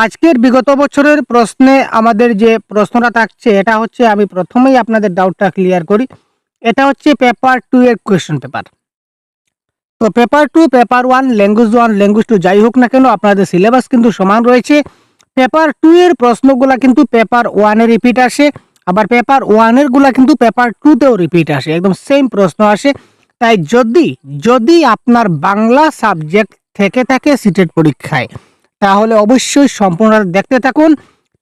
আজকের বিগত বছরের প্রশ্নে আমাদের যে প্রশ্নটা থাকছে এটা হচ্ছে, আমি প্রথমেই আপনাদের ডাউটটা ক্লিয়ার করি। এটা হচ্ছে পেপার 2 এর কোয়েশ্চেন পেপার। তো পেপার 2, পেপার 1, ল্যাঙ্গুয়েজ 1, ল্যাঙ্গুয়েজ 2 যাই হোক না কেন আপনাদের সিলেবাস কিন্তু সমান রয়েছে। পেপার 2 এর প্রশ্নগুলা কিন্তু পেপার 1 এ রিপিট আসে, আবার পেপার 1 এর গুলা কিন্তু পেপার 2 তেও রিপিট আসে, একদম সেম প্রশ্ন আসে। তাই যদি আপনার বাংলা সাবজেক্ট থেকে থাকে সিটেট পরীক্ষায়, তাহলে অবশ্যই সম্পূর্ণ দেখতে থাকুন।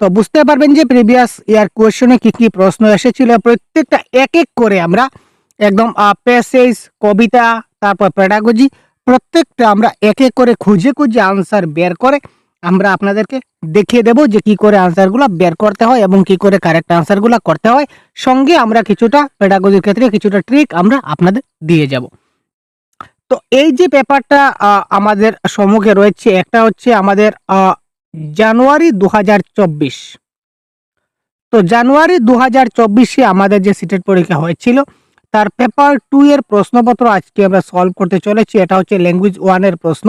তো বুঝতে পারবেন যে প্রিভিয়াস ইয়ার কোয়েশ্চনে কি কি প্রশ্ন এসেছিল, প্রত্যেকটা এক এক করে আমরা একদম প্যাসেজ, কবিতা, তারপর পেডাগজি, প্রত্যেকটা আমরা এক এক করে খুঁজে খুঁজে আনসার বের করে আমরা আপনাদেরকে দেখিয়ে দেব যে কি করে আনসারগুলো বের করতে হয় এবং কি করে কারেক্ট আনসারগুলো করতে হয়। সঙ্গে আমরা কিছুটা পেডাগজির ক্ষেত্রে কিছুটা ট্রিক আমরা আপনাদের দিয়ে যাব। তো এই যে পেপারটা আমাদের সম্মুখে রয়েছে, একটা হচ্ছে আমাদের জানুয়ারি 2024। তো জানুয়ারি 2024-এ আমাদের যে সিটেট পরীক্ষা হয়েছিল তার পেপার 2 এর প্রশ্নপত্র আজকে আমরা সলভ করতে চলেছি। এটা হচ্ছে ল্যাঙ্গুয়েজ 1 এর প্রশ্ন।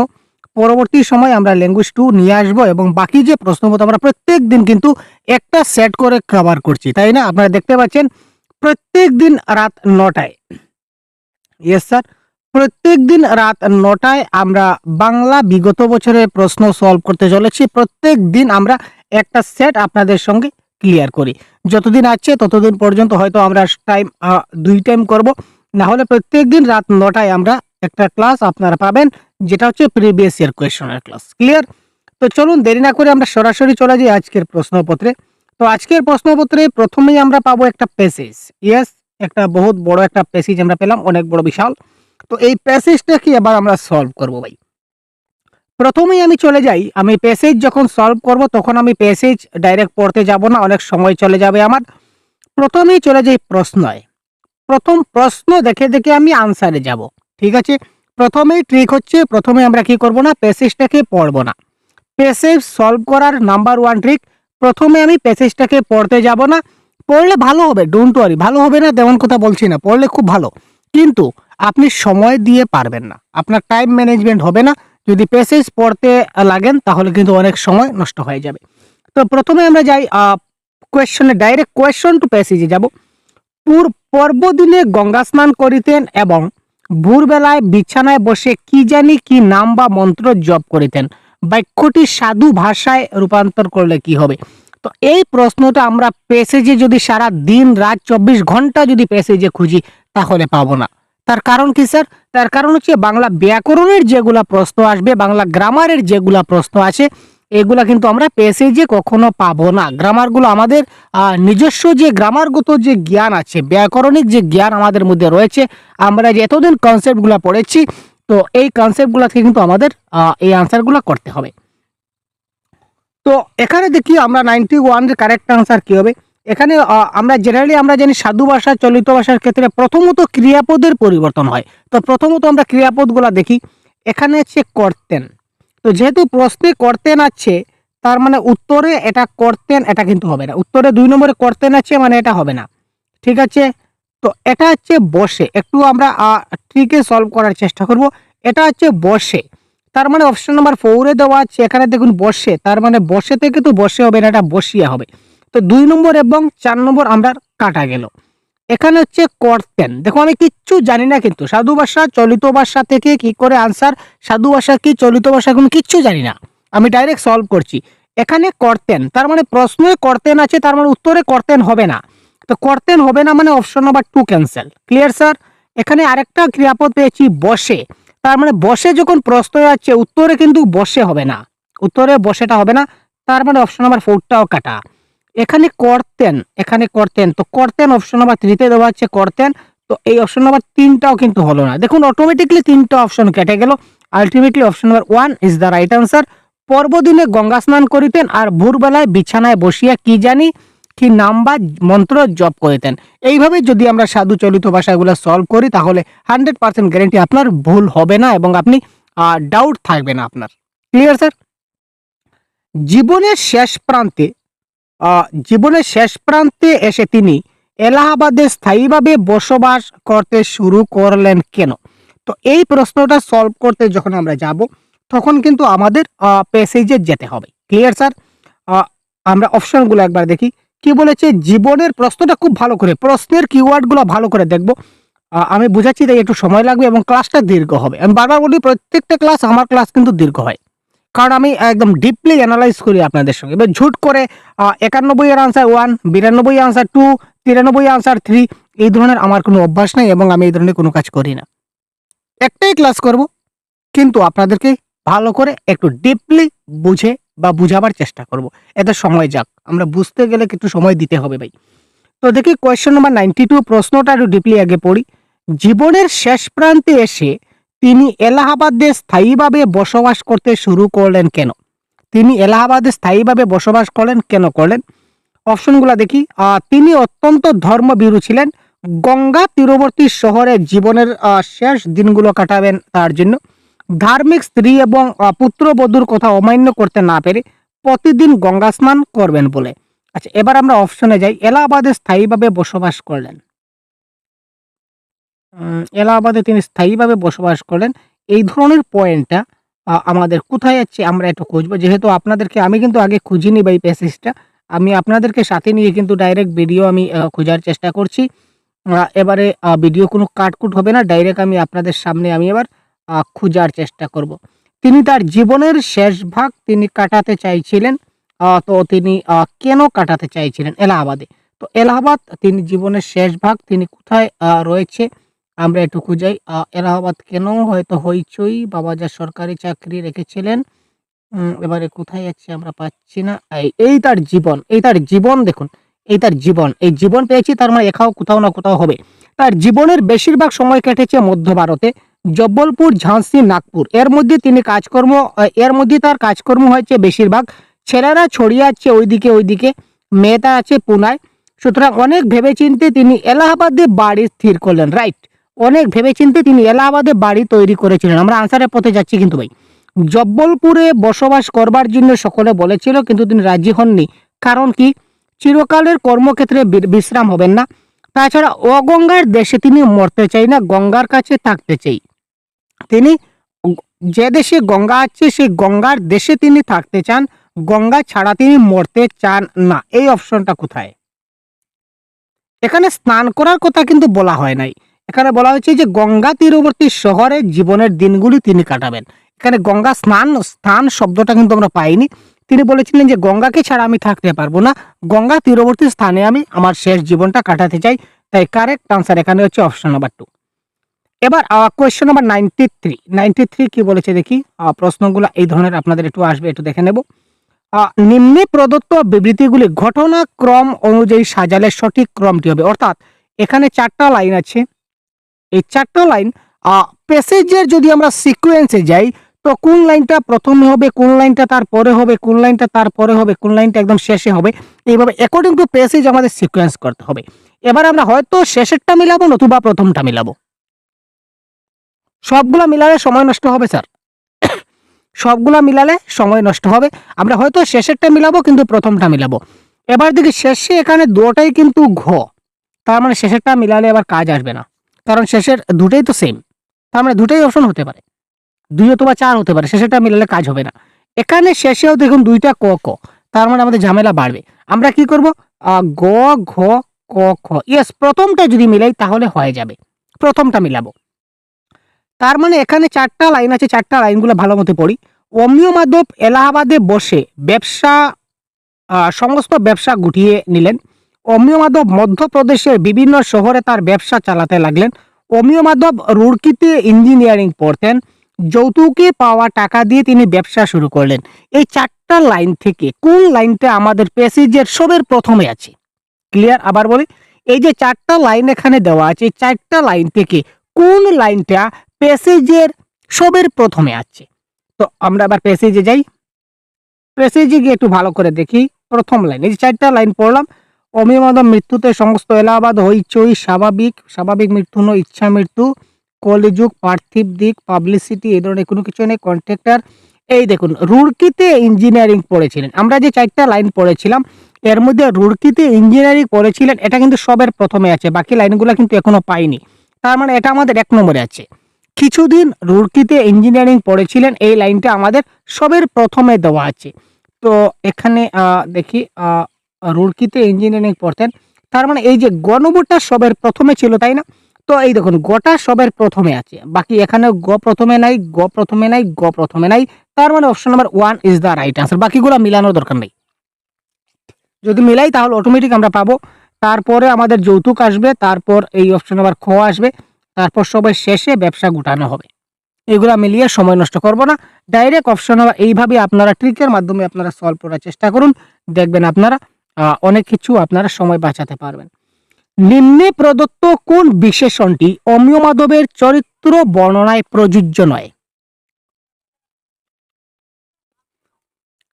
পরবর্তী সময় আমরা ল্যাঙ্গুয়েজ 2 নিয়ে আসবো এবং বাকি যে প্রশ্নপত্র আমরা প্রত্যেক দিন কিন্তু একটা সেট করে কভার করছি, তাই না? আপনারা দেখতে পাচ্ছেন প্রত্যেক দিন রাত 9টায়, ইয়েস স্যার, প্রত্যেকদিন রাত 9টায় আমরা বাংলা বিগত বছরের প্রশ্ন সলভ করতে চলেছি। প্রত্যেক দিন আমরা একটা সেট আপনাদের সঙ্গে ক্লিয়ার করি। যতদিন আছে ততদিন পর্যন্ত হয়তো আমরা টাইম 2 টাইম করব, না হলে প্রত্যেকদিন রাত 9টায় আমরা একটা ক্লাস আপনারা পাবেন, যেটা হচ্ছে প্রিভিয়াস ইয়ার কোয়েশ্চনের ক্লাস। ক্লিয়ার? তো চলুন দেরি না করে আমরা সরাসরি চলে যাই আজকের প্রশ্নপত্রে। তো আজকের প্রশ্নপত্রে প্রথমেই আমরা পাবো একটা প্যাসেজ। ইয়েস, একটা বহুত বড় একটা প্যাসেজ আমরা পেলাম, অনেক বড় বিশাল। তো এই প্যাসেজটা কি এবার আমরা সলভ করব ভাই। প্রথমেই আমি চলে যাই, আমি প্যাসেজ যখন সলভ করব তখন আমি প্যাসেজ ডাইরেক্ট পড়তে যাব না, অনেক সময় চলে যাবে আমার। প্রথমেই চলে যাই প্রশ্নয়। প্রথম প্রশ্ন দেখে দেখে আমি আনসারে যাব, ঠিক আছে? প্রথমেই ট্রিক হচ্ছে, প্রথমে আমরা কি করব না, প্যাসেজটাকে পড়ব না। প্যাসেজ সলভ করার নাম্বার 1 ট্রিক, প্রথমে আমি প্যাসেজটাকে পড়তে যাব না। পড়লে ভালো হবে, ডোন্ট ওয়ারি, ভালো হবে না তেমন কথা বলছি না, পড়লে খুব ভালো, কিন্তু আপনি সময় দিয়ে পারবেন না, আপনার টাইম ম্যানেজমেন্ট হবে না। যদি প্যাসেজ পড়তে লাগেন তাহলে কিন্তু অনেক সময় নষ্ট হয়ে যাবে। তো প্রথমে আমরা যাই কোয়েশ্চনে, ডাইরেক্ট কোয়েশ্চন টু প্যাসেজে যাব। পর্বদিনে গঙ্গা স্নান করিতেন এবং ভোরবেলায় বিছানায় বসে কি জানি কি নাম বা মন্ত্র জপ করিতেন, বাক্যটি সাধু ভাষায় রূপান্তর করলে কি হবে? তো এই প্রশ্নটা আমরা প্যাসেজে যদি সারা দিন রাত 24 ঘন্টা যদি প্যাসেজে খুঁজি তাহলে পাবো না। তার কারণ কি স্যার? তার কারণ হচ্ছে বাংলা ব্যাকরণের যেগুলা প্রশ্ন আসবে, বাংলা গ্রামারের যেগুলা প্রশ্ন আছে, এগুলা কিন্তু আমরা প্যাসেজে কখনো পাবো না। গ্রামারগুলো আমাদের নিজস্ব যে গ্রামারগত যে জ্ঞান আছে, ব্যাকরণিক যে জ্ঞান আমাদের মধ্যে রয়েছে, আমরা যে এতদিন কনসেপ্টগুলো পড়েছি, তো এই কনসেপ্টগুলো থেকে কিন্তু আমাদের এই আনসারগুলো করতে হবে। তো এখানে দেখি আমরা 91 এর কারেক্ট আনসার কি হবে। এখানে আমরা জেনারেলি আমরা জানি সাধু ভাষা, চলিত ভাষার ক্ষেত্রে প্রথমত ক্রিয়াপদের পরিবর্তন হয়। তো প্রথমত আমরা ক্রিয়াপদগুলো দেখি। এখানে আছে করতেন। তো যেহেতু প্রশ্নে করতেন আছে, তার মানে উত্তরে এটা করতেন, এটা কিন্তু হবে না। উত্তরে 2 নম্বরে করতেন আছে, মানে এটা হবে না, ঠিক আছে? তো এটা হচ্ছে বসে, একটু আমরা ট্রিকে সলভ করার চেষ্টা করব। এটা হচ্ছে বসে, তার মানে অপশন নাম্বার 4 এ দেওয়া আছে, এখানে দেখুন বসে, তার মানে বসে থেকে তো বসে হবে না, এটা বসিয়া হবে। তো 2 নম্বর এবং 4 নম্বর আমরা কাটা গেল। এখানে হচ্ছে করতেন, দেখো আমি কিচ্ছু জানি না কিন্তু সাধু ভাষা চলিত ভাষা থেকে কি করে আনসার, সাধু ভাষা কি চলিত ভাষা কোনো কিচ্ছু জানি না, আমি ডাইরেক্ট সলভ করছি। এখানে করতেন, তার মানে প্রশ্নে করতেন আছে, তার মানে উত্তরে করতেন হবে না। তো করতেন হবে না মানে option number 2 cancel. Clear sir? এখানে আরেকটা ক্রিয়াপদ পেয়েছি বসে, তার মানে বসে যখন প্রশ্ন আছে উত্তরে কিন্তু বসে হবে না, উত্তরে বসেটা হবে না, তার মানে অপশন নাম্বার 4টাও কাটা। এখানে করতেন, এখানে করতেন, তো করতেন অপশন নাম্বার 3 তে দেওয়া আছে করতেন, তো এই অপশন নাম্বার 3টাও কিন্তু হলো না। দেখুন অটোমেটিকলি 3টা অপশন কেটে গেল। Ultimately option number 1 is the right answer. পর্বদিনে গঙ্গা স্নান করিতেন আর ভোরবেলায় বিছানায় বসিয়া কি জানি কি নাম বা মন্ত্র জপ করিতেন। এইভাবে যদি আমরা সাধু চলিত ভাষাগুলো সলভ করি তাহলে 100% গ্যারান্টি আপনার ভুল হবে না এবং আপনি ডাউট থাকবে না আপনার। Clear sir? জীবনের শেষ প্রান্তে এসে তিনি এলাহাবাদে স্থায়ীভাবে বসবাস করতে শুরু করলেন কেন? তো এই প্রশ্নটা সলভ করতে যখন আমরা যাব তখন কিন্তু আমাদের প্যাসেজে যেতে হবে। Clear sir? আমরা অপশনগুলো একবার দেখি। কি বলেছে, জীবনের প্রশ্নটা খুব ভালো করে, প্রশ্নের কিওয়ার্ডগুলো ভালো করে দেখবো। আমি বুঝাচ্ছি, তাই একটু সময় লাগবে এবং ক্লাসটা দীর্ঘ হবে। আমি বারবার বলি, প্রত্যেকটা ক্লাস, আমার ক্লাস কিন্তু দীর্ঘ হয়, কারণ আমি একদম ডিপলি অ্যানালাইজ করি আপনাদের সঙ্গে। এবার ঝুট করে 91 এর আনসার 1, 92 আনসার 2, 93 আনসার 3, এই ধরনের আমার কোনো অভ্যাস নেই এবং আমি এই ধরনের কোনো কাজ করি না। একটাই ক্লাস করব, কিন্তু আপনাদেরকে ভালো করে একটু ডিপলি বুঝে বা বুঝাবার চেষ্টা করব। এতে সময় যাক, আমরা বুঝতে গেলে একটু সময় দিতে হবে ভাই। তো দেখি কোয়েশ্চেন নাম্বার 92, প্রশ্নটা একটু ডিপলি আগে পড়ি। জীবনের শেষ প্রান্তে এসে তিনি এলাহাবাদে স্থায়ীভাবে বসবাস করতে শুরু করলেন কেন? তিনি এলাহাবাদে স্থায়ীভাবে বসবাস করলেন কেন করলেন? অপশনগুলো দেখি। তিনি অত্যন্ত ধর্মভীরু ছিলেন, গঙ্গা তীরবর্তী শহরে জীবনের শেষ দিনগুলো কাটাবেন তার জন্য, ধার্মিক স্ত্রী এবং পুত্রবধূর কথা অমান্য করতে না পেরে প্রতিদিন গঙ্গা স্নান করবেন বলে। আচ্ছা, এবার আমরা অপশনে যাই। এলাহাবাদে স্থায়ীভাবে বসবাস করলেন, এলাহাবাদে তিনি স্থায়ীভাবে বসবাস করলেন, এই ধরনের পয়েন্টটা আমাদের কোথায় আছে আমরা একটু খুঁজবো। যেহেতু আপনাদেরকে আমি কিন্তু আগে খুঁজিনি ভাই প্যাসেজটা, আমি আপনাদেরকে সাথে নিয়ে কিন্তু ডাইরেক্ট ভিডিও আমি খোঁজার চেষ্টা করছি। এবারে ভিডিও কোনো কাটকুট হবে না, ডাইরেক্ট আমি আপনাদের সামনে আমি এবার খোঁজার চেষ্টা করব। তিনি তার জীবনের শেষ ভাগ তিনি কাটাতে চাইছিলেন, তো তিনি কেন কাটাতে চাইছিলেন এলাহাবাদে? তো এলাহাবাদ তিনি জীবনের শেষ ভাগ তিনি কোথায় রয়েছে আমরা একটু খুঁজাই। এলাহাবাদ কেন, হয়তো হইচই, বাবাজান সরকারি চাকরি রেখেছিলেন। এবারে কোথায় যাচ্ছে আমরা পাচ্ছি না। এই তার জীবন, এই তার জীবন, দেখুন এই তার জীবন, এই জীবন পেয়েছি, তার মানে এখাও কোথাও না কোথাও হবে। তার জীবনের বেশিরভাগ সময় কেটেছে মধ্য ভারতে, জব্বলপুর, ঝাঁসি, নাগপুর, এর মধ্যে তিনি কাজকর্ম, এর মধ্যে তার কাজকর্ম হয়েছে বেশিরভাগ। ছেলেরা ছড়িয়ে আছে ওইদিকে ওইদিকে, মেয়েটা আছে পুনায়। সুতরাং অনেক ভেবেচিন্তে তিনি এলাহাবাদে বাড়ি স্থির করলেন, রাইট। অনেক ভেবেচিন্তে তিনি এলাহাবাদে বাড়ি তৈরি করেছিলেন। আমরা আনসারের পথে যাচ্ছি কিন্তু ভাই। জব্বলপুরে বসবাস করবার জন্য সকলে বলেছিল, কিন্তু তিনি রাজি হননি। কারণ কি? চিরকালের কর্মক্ষেত্রে বিশ্রাম হবেন না, তাছাড়া অগঙ্গার দেশে তিনি মরতে চাই না, গঙ্গার কাছে থাকতে চাই। তিনি যে দেশে গঙ্গা আছে সেই গঙ্গার দেশে তিনি থাকতে চান, গঙ্গা ছাড়া তিনি মরতে চান না। এই অপশনটা কোথায়? এখানে স্নান করার কথা কিন্তু বলা হয় নাই, এখানে বলা হয়েছে যে গঙ্গা তীরবর্তী শহরে জীবনের দিনগুলি তিনি কাটাবেন। এখানে গঙ্গা স্থান শব্দটা কিন্তু আমরা পাইনি। তিনি বলেছিলেন যে গঙ্গাকে ছাড়া আমি থাকতে পারবো না, গঙ্গা তীরবর্তী স্থানে আমি আমার শেষ জীবনটা কাটাতে চাই। তাই কারেক্ট আনসার এখানে হচ্ছে অপশন নাম্বার 2। এবার কোয়েশ্চেন নাম্বার 93 কি বলেছে দেখি। প্রশ্নগুলো এই ধরনের আপনাদের একটু আসবে, একটু দেখে নেব। নিম্নে প্রদত্ত বিবৃতিগুলি ঘটনাক্রম অনুযায়ী সাজালে সঠিক ক্রমটি হবে। অর্থাৎ এখানে 4টা লাইন আছে, এই 4টা লাইন প্যাসেজের যদি আমরা সিকোয়েন্সে যাই, তো কোন লাইনটা প্রথমে হবে, কোন লাইনটা তারপরে হবে, কোন লাইনটা তারপরে হবে, কোন লাইনটা একদম শেষে হবে, এইভাবে অ্যাকর্ডিং টু প্যাসেজ আমাদের সিকোয়েন্স করতে হবে। এবার আমরা হয়তো শেষেরটা মিলাবো, নতুবা প্রথমটা মিলাবো। সবগুলা মিলালে সময় নষ্ট হবে স্যার, সবগুলা মিলালে সময় নষ্ট হবে। আমরা হয়তো শেষেরটা মিলাবো, কিন্তু প্রথমটা মিলাবো। এবার দেখি শেষে এখানে দুটোটাই কিন্তু ঘ, তার মানে শেষেরটা মিলালে এবার কাজ আসবে না, কারণ শেষের দুটোই তো সেম। তার মানে দুটোই অপশন হতে পারে, 2 অথবা 4 হতে পারে, শেষেরটা মিলালে কাজ হবে না। এখানে শেষেও দেখুন 2টা ক ক, তার মানে আমাদের ঝামেলা বাড়বে। আমরা কি করব, গ ঘ ক খ, ইয়েস, প্রথমটা যদি মিলাই তাহলে হয়ে যাবে, প্রথমটা মিলাবো। তার মানে এখানে 4টা লাইন আছে, 4টা লাইনগুলো ভালো মতো পড়ি। অমিয় মাধব এলাহাবাদে বসে সমস্ত ব্যবসা গুটিয়ে নিলেন। অমিয় মাধব মধ্যপ্রদেশের বিভিন্ন শহরে তার ব্যবসা চালাতে লাগলেন। অমিয় মাধব রুড়কিতে ইঞ্জিনিয়ারিং পড়তেন। যৌতুকে পাওয়া টাকা দিয়ে তিনি ব্যবসা শুরু করলেন। এই 4টা লাইন থেকে কোন লাইনটা আমাদের প্যাসেজের সবের প্রথমে আছে? ক্লিয়ার? আবার বলি, এই যে 4টা লাইন এখানে দেওয়া আছে, এই 4টা লাইন থেকে কোন লাইনটা প্যাসেজের সবের প্রথমে আছে? তো আমরা আবার প্যাসেজে যাই, প্যাসেজে গিয়ে একটু ভালো করে দেখি। প্রথম লাইন, এই যে 4টা লাইন পড়লাম। অমিয় মাধব মৃত্যুতে সমস্ত এলাহাবাদ হইচই, স্বাভাবিক মৃত্যু নয়, ইচ্ছা মৃত্যু, কলিযুগ, পার্থিব দিক, পাবলিসিটি, এই ধরনের কোনো কিছু নেই, কন্ট্রাক্টর। এই দেখুন, রুড়কিতে ইঞ্জিনিয়ারিং পড়েছিলেন। আমরা যে 4টা লাইন পড়েছিলাম এর মধ্যে রুড়কিতে ইঞ্জিনিয়ারিং পড়েছিলেন, এটা কিন্তু সবের প্রথমে আছে, বাকি লাইনগুলো কিন্তু এখনো পাইনি। তার মানে এটা আমাদের 1 নম্বরে আছে। কিছুদিন রুড়কিতে ইঞ্জিনিয়ারিং পড়েছিলেন, এই লাইনটা আমাদের সবের প্রথমে দেওয়া আছে। তো এখানে দেখি রুড়কিতে ইঞ্জিনিয়ারিং পড়তেন। তার মানে এই যে গ নম্বরটা সবের প্রথমে ছিল, তাই না? তো এই দেখুন গটা সবের প্রথমে আছে, বাকি এখানে গ প্রথমে নাই, গ প্রথমে নাই, গ প্রথমে নাই। তার মানে option number 1 is the right answer. বাকিগুলো মিলানোর দরকার নেই, যদি মিলাই তাহলে অটোমেটিক আমরা পাবো। তারপরে আমাদের যৌতুক আসবে, তারপর এই অপশন নাম্বার খ আসবে, তারপর সবার শেষে ব্যবসা গুটানো হবে। এগুলা মিলিয়ে সময় নষ্ট করব না, ডাইরেক্ট অপশন নাম্বার এইভাবে আপনারা ট্রিকের মাধ্যমে আপনারা সলভ করার চেষ্টা করুন, দেখবেন আপনারা অনেক কিছু আপনারা সময় বাঁচাতে পারবেন। নিম্নে প্রদত্ত কোন বিশেষণটি অমিয় মাধবের চরিত্র বর্ণনায় প্রযোজ্য নয়?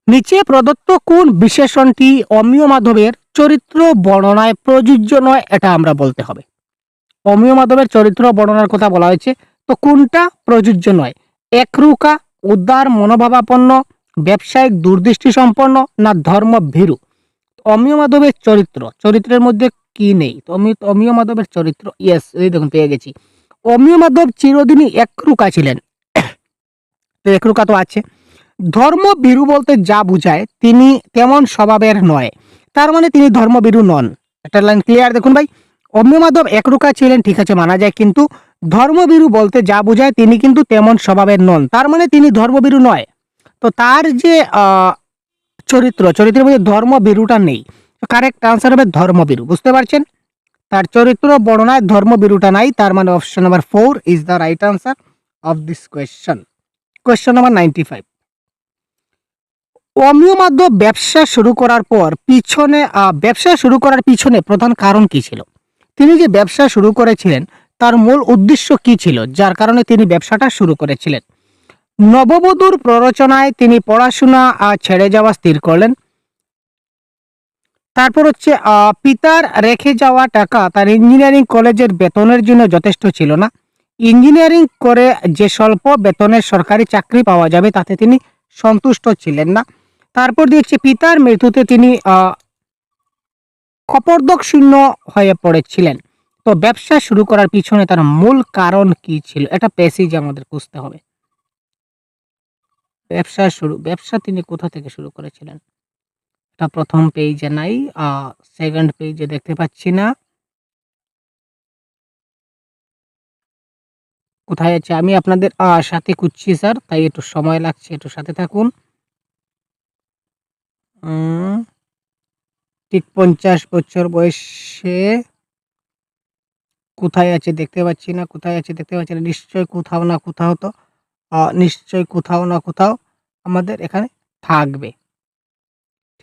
নিচে প্রদত্ত কোন বিশেষণটি অমিয় মাধবের চরিত্র বর্ণনায় প্রযোজ্য নয়, এটা আমরা বলতে হবে। অমিয় মাধবের চরিত্র বর্ণনার কথা বলা হয়েছে, তো কোনটা প্রযোজ্য নয়? একরুকা, উদার মনোভাবাপন্ন, ব্যবসায়িক দূরদৃষ্টি সম্পন্ন, না ধর্ম ভীরু? অমিয় মাধবের চরিত্রের মধ্যে কি নেই? তো অমিয় মাধবের চরিত্র, ইয়েস, এই দেখুন পেয়ে গেছি। অমিয় মাধব চিরদিনই একরুকা ছিলেন, তো একরুকা তো আছে। ধর্মভীরু বলতে যা বুঝায় তিনি তেমন স্বভাবের নয়, তার মানে তিনি ধর্মভীরু নন। একটা লাইন ক্লিয়ার দেখুন ভাই, অমিয় মাধব একরুকা ছিলেন ঠিক আছে, মানা যায়, কিন্তু ধর্মভীরু বলতে যা বুঝায় তিনি কিন্তু তেমন স্বভাবের নন, তার মানে তিনি ধর্মভীরু নয়। তো তার যে চরিত্রের মধ্যে ধর্মভীরুটা নেই, কারেক্ট আনসার হবে ধর্মভীরু। বুঝতে পারছেন? তার চরিত্র বর্ণনায় ধর্মভীরুটা নাই, তার মানে option number 4 is the right answer of this question. Question number 95। অমিয় মাধব ব্যবসা শুরু করার পিছনে প্রধান কারণ কি ছিল? তিনি যে ব্যবসা শুরু করেছিলেন তার মূল উদ্দেশ্য কি ছিল, যার কারণে তিনি ব্যবসাটা শুরু করেছিলেন? নববধূর প্ররোচনায় তিনি পড়াশোনা ছেড়ে যাওয়া স্থির করলেন। তারপর হচ্ছে পিতার রেখে যাওয়া টাকা তার ইঞ্জিনিয়ারিং কলেজের বেতনের জন্য যথেষ্ট ছিল না। ইঞ্জিনিয়ারিং করে যে স্বল্প বেতনের সরকারি চাকরি পাওয়া যাবে তাতে তিনি সন্তুষ্ট ছিলেন না। তারপর দেখছি পিতার মৃত্যুতে তিনি কপর্দক শূন্য হয়ে পড়েছিলেন। তো ব্যবসা শুরু করার পিছনে তার মূল কারণ কি ছিল? এটা প্যাসেজ আমাদের খুঁজতে হবে। ব্যবসা তিনি কোথা থেকে শুরু করেছিলেন? এটা প্রথম পেজে নাই, সেকেন্ড পেজে দেখতে পাচ্ছি না, কোথায় আছে? আমি আপনাদের সাথে খুঁজছি স্যার, তাই একটু সময় লাগছে, একটু সাথে থাকুন। ঠিক 50 বছর বয়সে কোথায় আছে দেখতে পাচ্ছি না, নিশ্চয়ই কোথাও না কোথাও, তো নিশ্চয়ই কোথাও না কোথাও আমাদের এখানে থাকবে।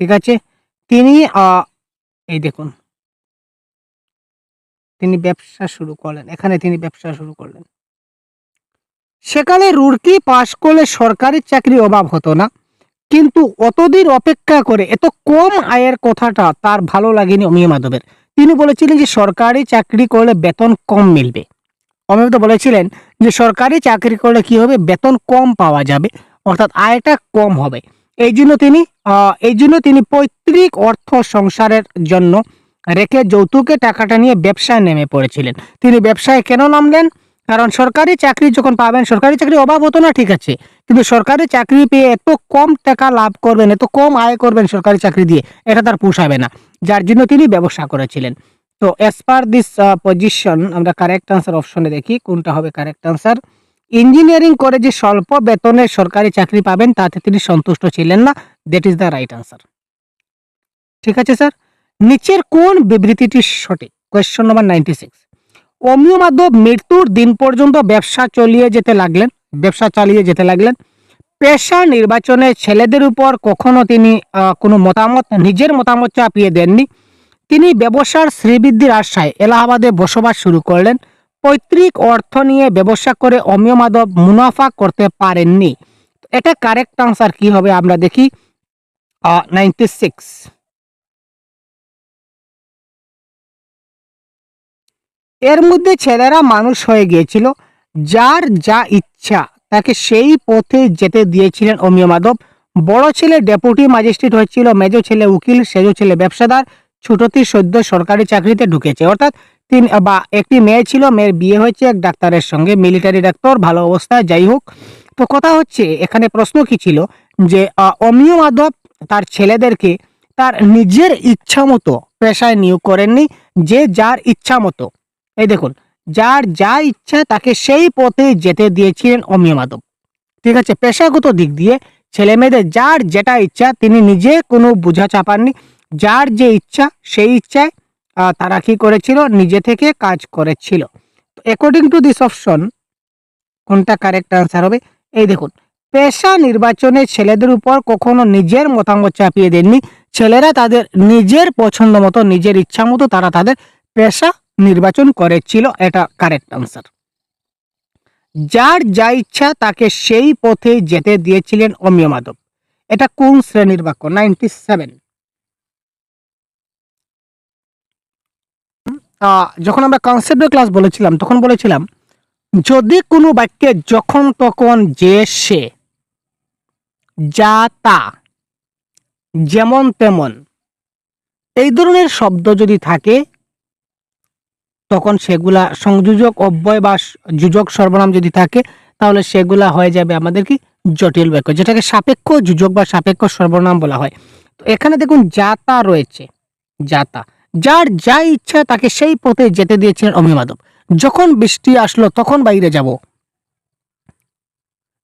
ঠিক আছে, তিনি এই দেখুন তিনি ব্যবসা শুরু করলেন, এখানে তিনি ব্যবসা শুরু করলেন। সেকালে রুড়কি পাশ করলে সরকারি চাকরি অভাব হতো না, কিন্তু অতদিন অপেক্ষা করে এত কম আয়ের কথাটা তার ভালো লাগেনি অমিয় মাধবের। তিনি বলেছিলেন যে সরকারি চাকরি করলে বেতন কম মিলবে। অমিয় মাধব বলেছিলেন যে সরকারি চাকরি করলে কি হবে, বেতন কম পাওয়া যাবে, অর্থাৎ আয়টা কম হবে। এই জন্য তিনি পৈতৃক অর্থ সংসারের জন্য রেখে যৌতুকে টাকাটা নিয়ে ব্যবসায় নেমে পড়েছিলেন। তিনি ব্যবসায় কেন নামলেন? কারণ সরকারি চাকরি যখন পাবেন, সরকারি চাকরি অভাব হতো না ঠিক আছে, কিন্তু সরকারি চাকরি পেয়ে এত কম টাকা লাভ করবেন, এত কম আয় করবেন সরকারি চাকরি দিয়ে, এটা তার পোষাবে না, যার জন্য তিনি ব্যবসা করেছিলেন। তো অ্যাজ পার দিস পজিশন আমরা কারেক্ট আনসার অপশনে দেখি কোনটা হবে কারেক্ট আনসার। ইঞ্জিনিয়ারিং করে যে স্বল্প বেতনের সরকারি চাকরি পাবেন তাতে তিনি সন্তুষ্ট ছিলেন না, that is the right answer. ঠিক আছে স্যার, নিচের কোন বিবৃতিটি সঠিক? Question number 96। অমিয় মাধব মৃত্যুর দিন পর্যন্ত ব্যবসা চালিয়ে যেতে লাগলেন। পেশা নির্বাচনে ছেলেদের উপর কখনো তিনি কোনো নিজের মতামত চাপিয়ে দেননি। তিনি ব্যবসার শ্রীবৃদ্ধির আশায় এলাহাবাদে বসবাস শুরু করলেন। পৈতৃক অর্থ নিয়ে ব্যবসা করে অমিয় মাধব মুনাফা করতে পারেননি। এটা কারেক্ট আনসার কি হবে আমরা দেখি। 96। এর মধ্যে ছেলেরা মানুষ হয়ে গিয়েছিল, যার যা ইচ্ছা তাকে সেই পথে যেতে দিয়েছিলেন অমিয় মাধব। বড় ছেলে ডেপুটি ম্যাজিস্ট্রেট হয়েছিল, মেজ ছেলে উকিল, সেজ ছেলে ব্যবসাদার, ছোটটি সদ্য সরকারি চাকরিতে ঢুকেছে। অর্থাৎ একটি মেয়ে ছিল, মেয়ের বিয়ে হয়েছে এক ডাক্তারের সঙ্গে, মিলিটারি ডাক্তার, ভালো অবস্থায়, যাই হোক। তো কথা হচ্ছে এখানে প্রশ্ন কি ছিল যে অমিয় মাধব তার ছেলেদেরকে তার নিজের ইচ্ছা মতো পেশায় নিয়োগ করেননি, যে যার ইচ্ছা মতো, এই দেখুন, যার যা ইচ্ছা তাকে সেই পথে যেতে দিয়েছিলেন অমিয় মাধব। ঠিক আছে, পেশাগত দিক দিয়ে ছেলে মেয়েদের যার যেটা ইচ্ছা তিনি নিজে কোনো বোঝা চাপাননি, যার যে ইচ্ছা সেই ইচ্ছায় তারা কি করেছিল, নিজে থেকে কাজ করেছিল। তো অ্যাকর্ডিং টু দিস অপশন কোনটা কারেক্ট আনসার হবে? এই দেখুন, পেশা নির্বাচনে ছেলেদের উপর কখনো নিজের মতামত চাপিয়ে দেননি, ছেলেরা তাদের নিজের পছন্দ মতো নিজের ইচ্ছা মতো তারা তাদের পেশা নির্বাচন করেছিল, এটা কারেক্ট আনসার। যার যা ইচ্ছা তাকে সেই পথে যেতে দিয়েছিলেন অমিয় মাধব, এটা কোন শ্রেণীর বাক্য? 97। যখন আমরা কনসেপ্টের ক্লাস বলেছিলাম তখন বলেছিলাম যদি কোনো বাক্যে যখন তখন যে সে, যা তা, যেমন তেমন এই ধরনের শব্দ যদি থাকে তখন সেগুলা সংযোজক অব্যয় বা যোজক সর্বনাম যদি থাকে তাহলে সেগুলা হয়ে যাবে আমাদের কি জটিল বাক্য, যেটাকে সাপেক্ষ যোজক বা সাপেক্ষ সর্বনাম বলা হয়। তো এখানে দেখুন যাতা রয়েছে, যাতা, যার যা ইচ্ছা তাকে সেই পথে যেতে দিয়েছিলেন অমিয় মাধব। যখন বৃষ্টি আসলো তখন বাইরে যাব,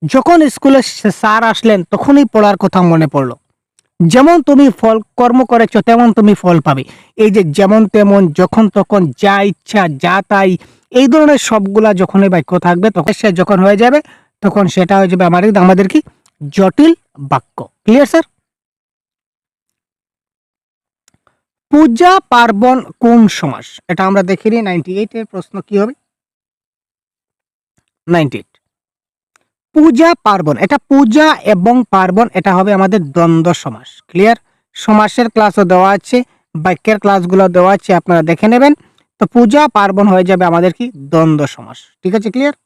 যখন স্কুলে স্যার আসলেন তখনই পড়ার কথা মনে পড়লো, যেমন তুমি ফল কর্ম করেছ তেমন তুমি ফল পাবে। এই যে যেমন তেমন, যখন তখন, যা ইচ্ছা, যা তাই, এই ধরনের সবগুলা যখন এই বাক্য থাকবে তখন সে যখন হয়ে যাবে তখন সেটা হয়ে যাবে আমাদের কি জটিল বাক্য। Clear sir? পূজা পার্বণ কোন সমাস? এটা আমরা দেখে নিই। 98 এর প্রশ্ন কি হবে? 98 পূজা পার্বণ, এটা পূজা এবং পার্বণ এটা হবে আমাদের দ্বন্দ্ব সমাস। ক্লিয়ার? সমাসের ক্লাসও দেওয়া আছে, বাক্যের ক্লাসগুলো দেওয়া আছে, আপনারা দেখে নেবেন। তো পূজা পার্বণ হয়ে যাবে আমাদের কি দ্বন্দ্ব সমাস। ঠিক আছে, ক্লিয়ার?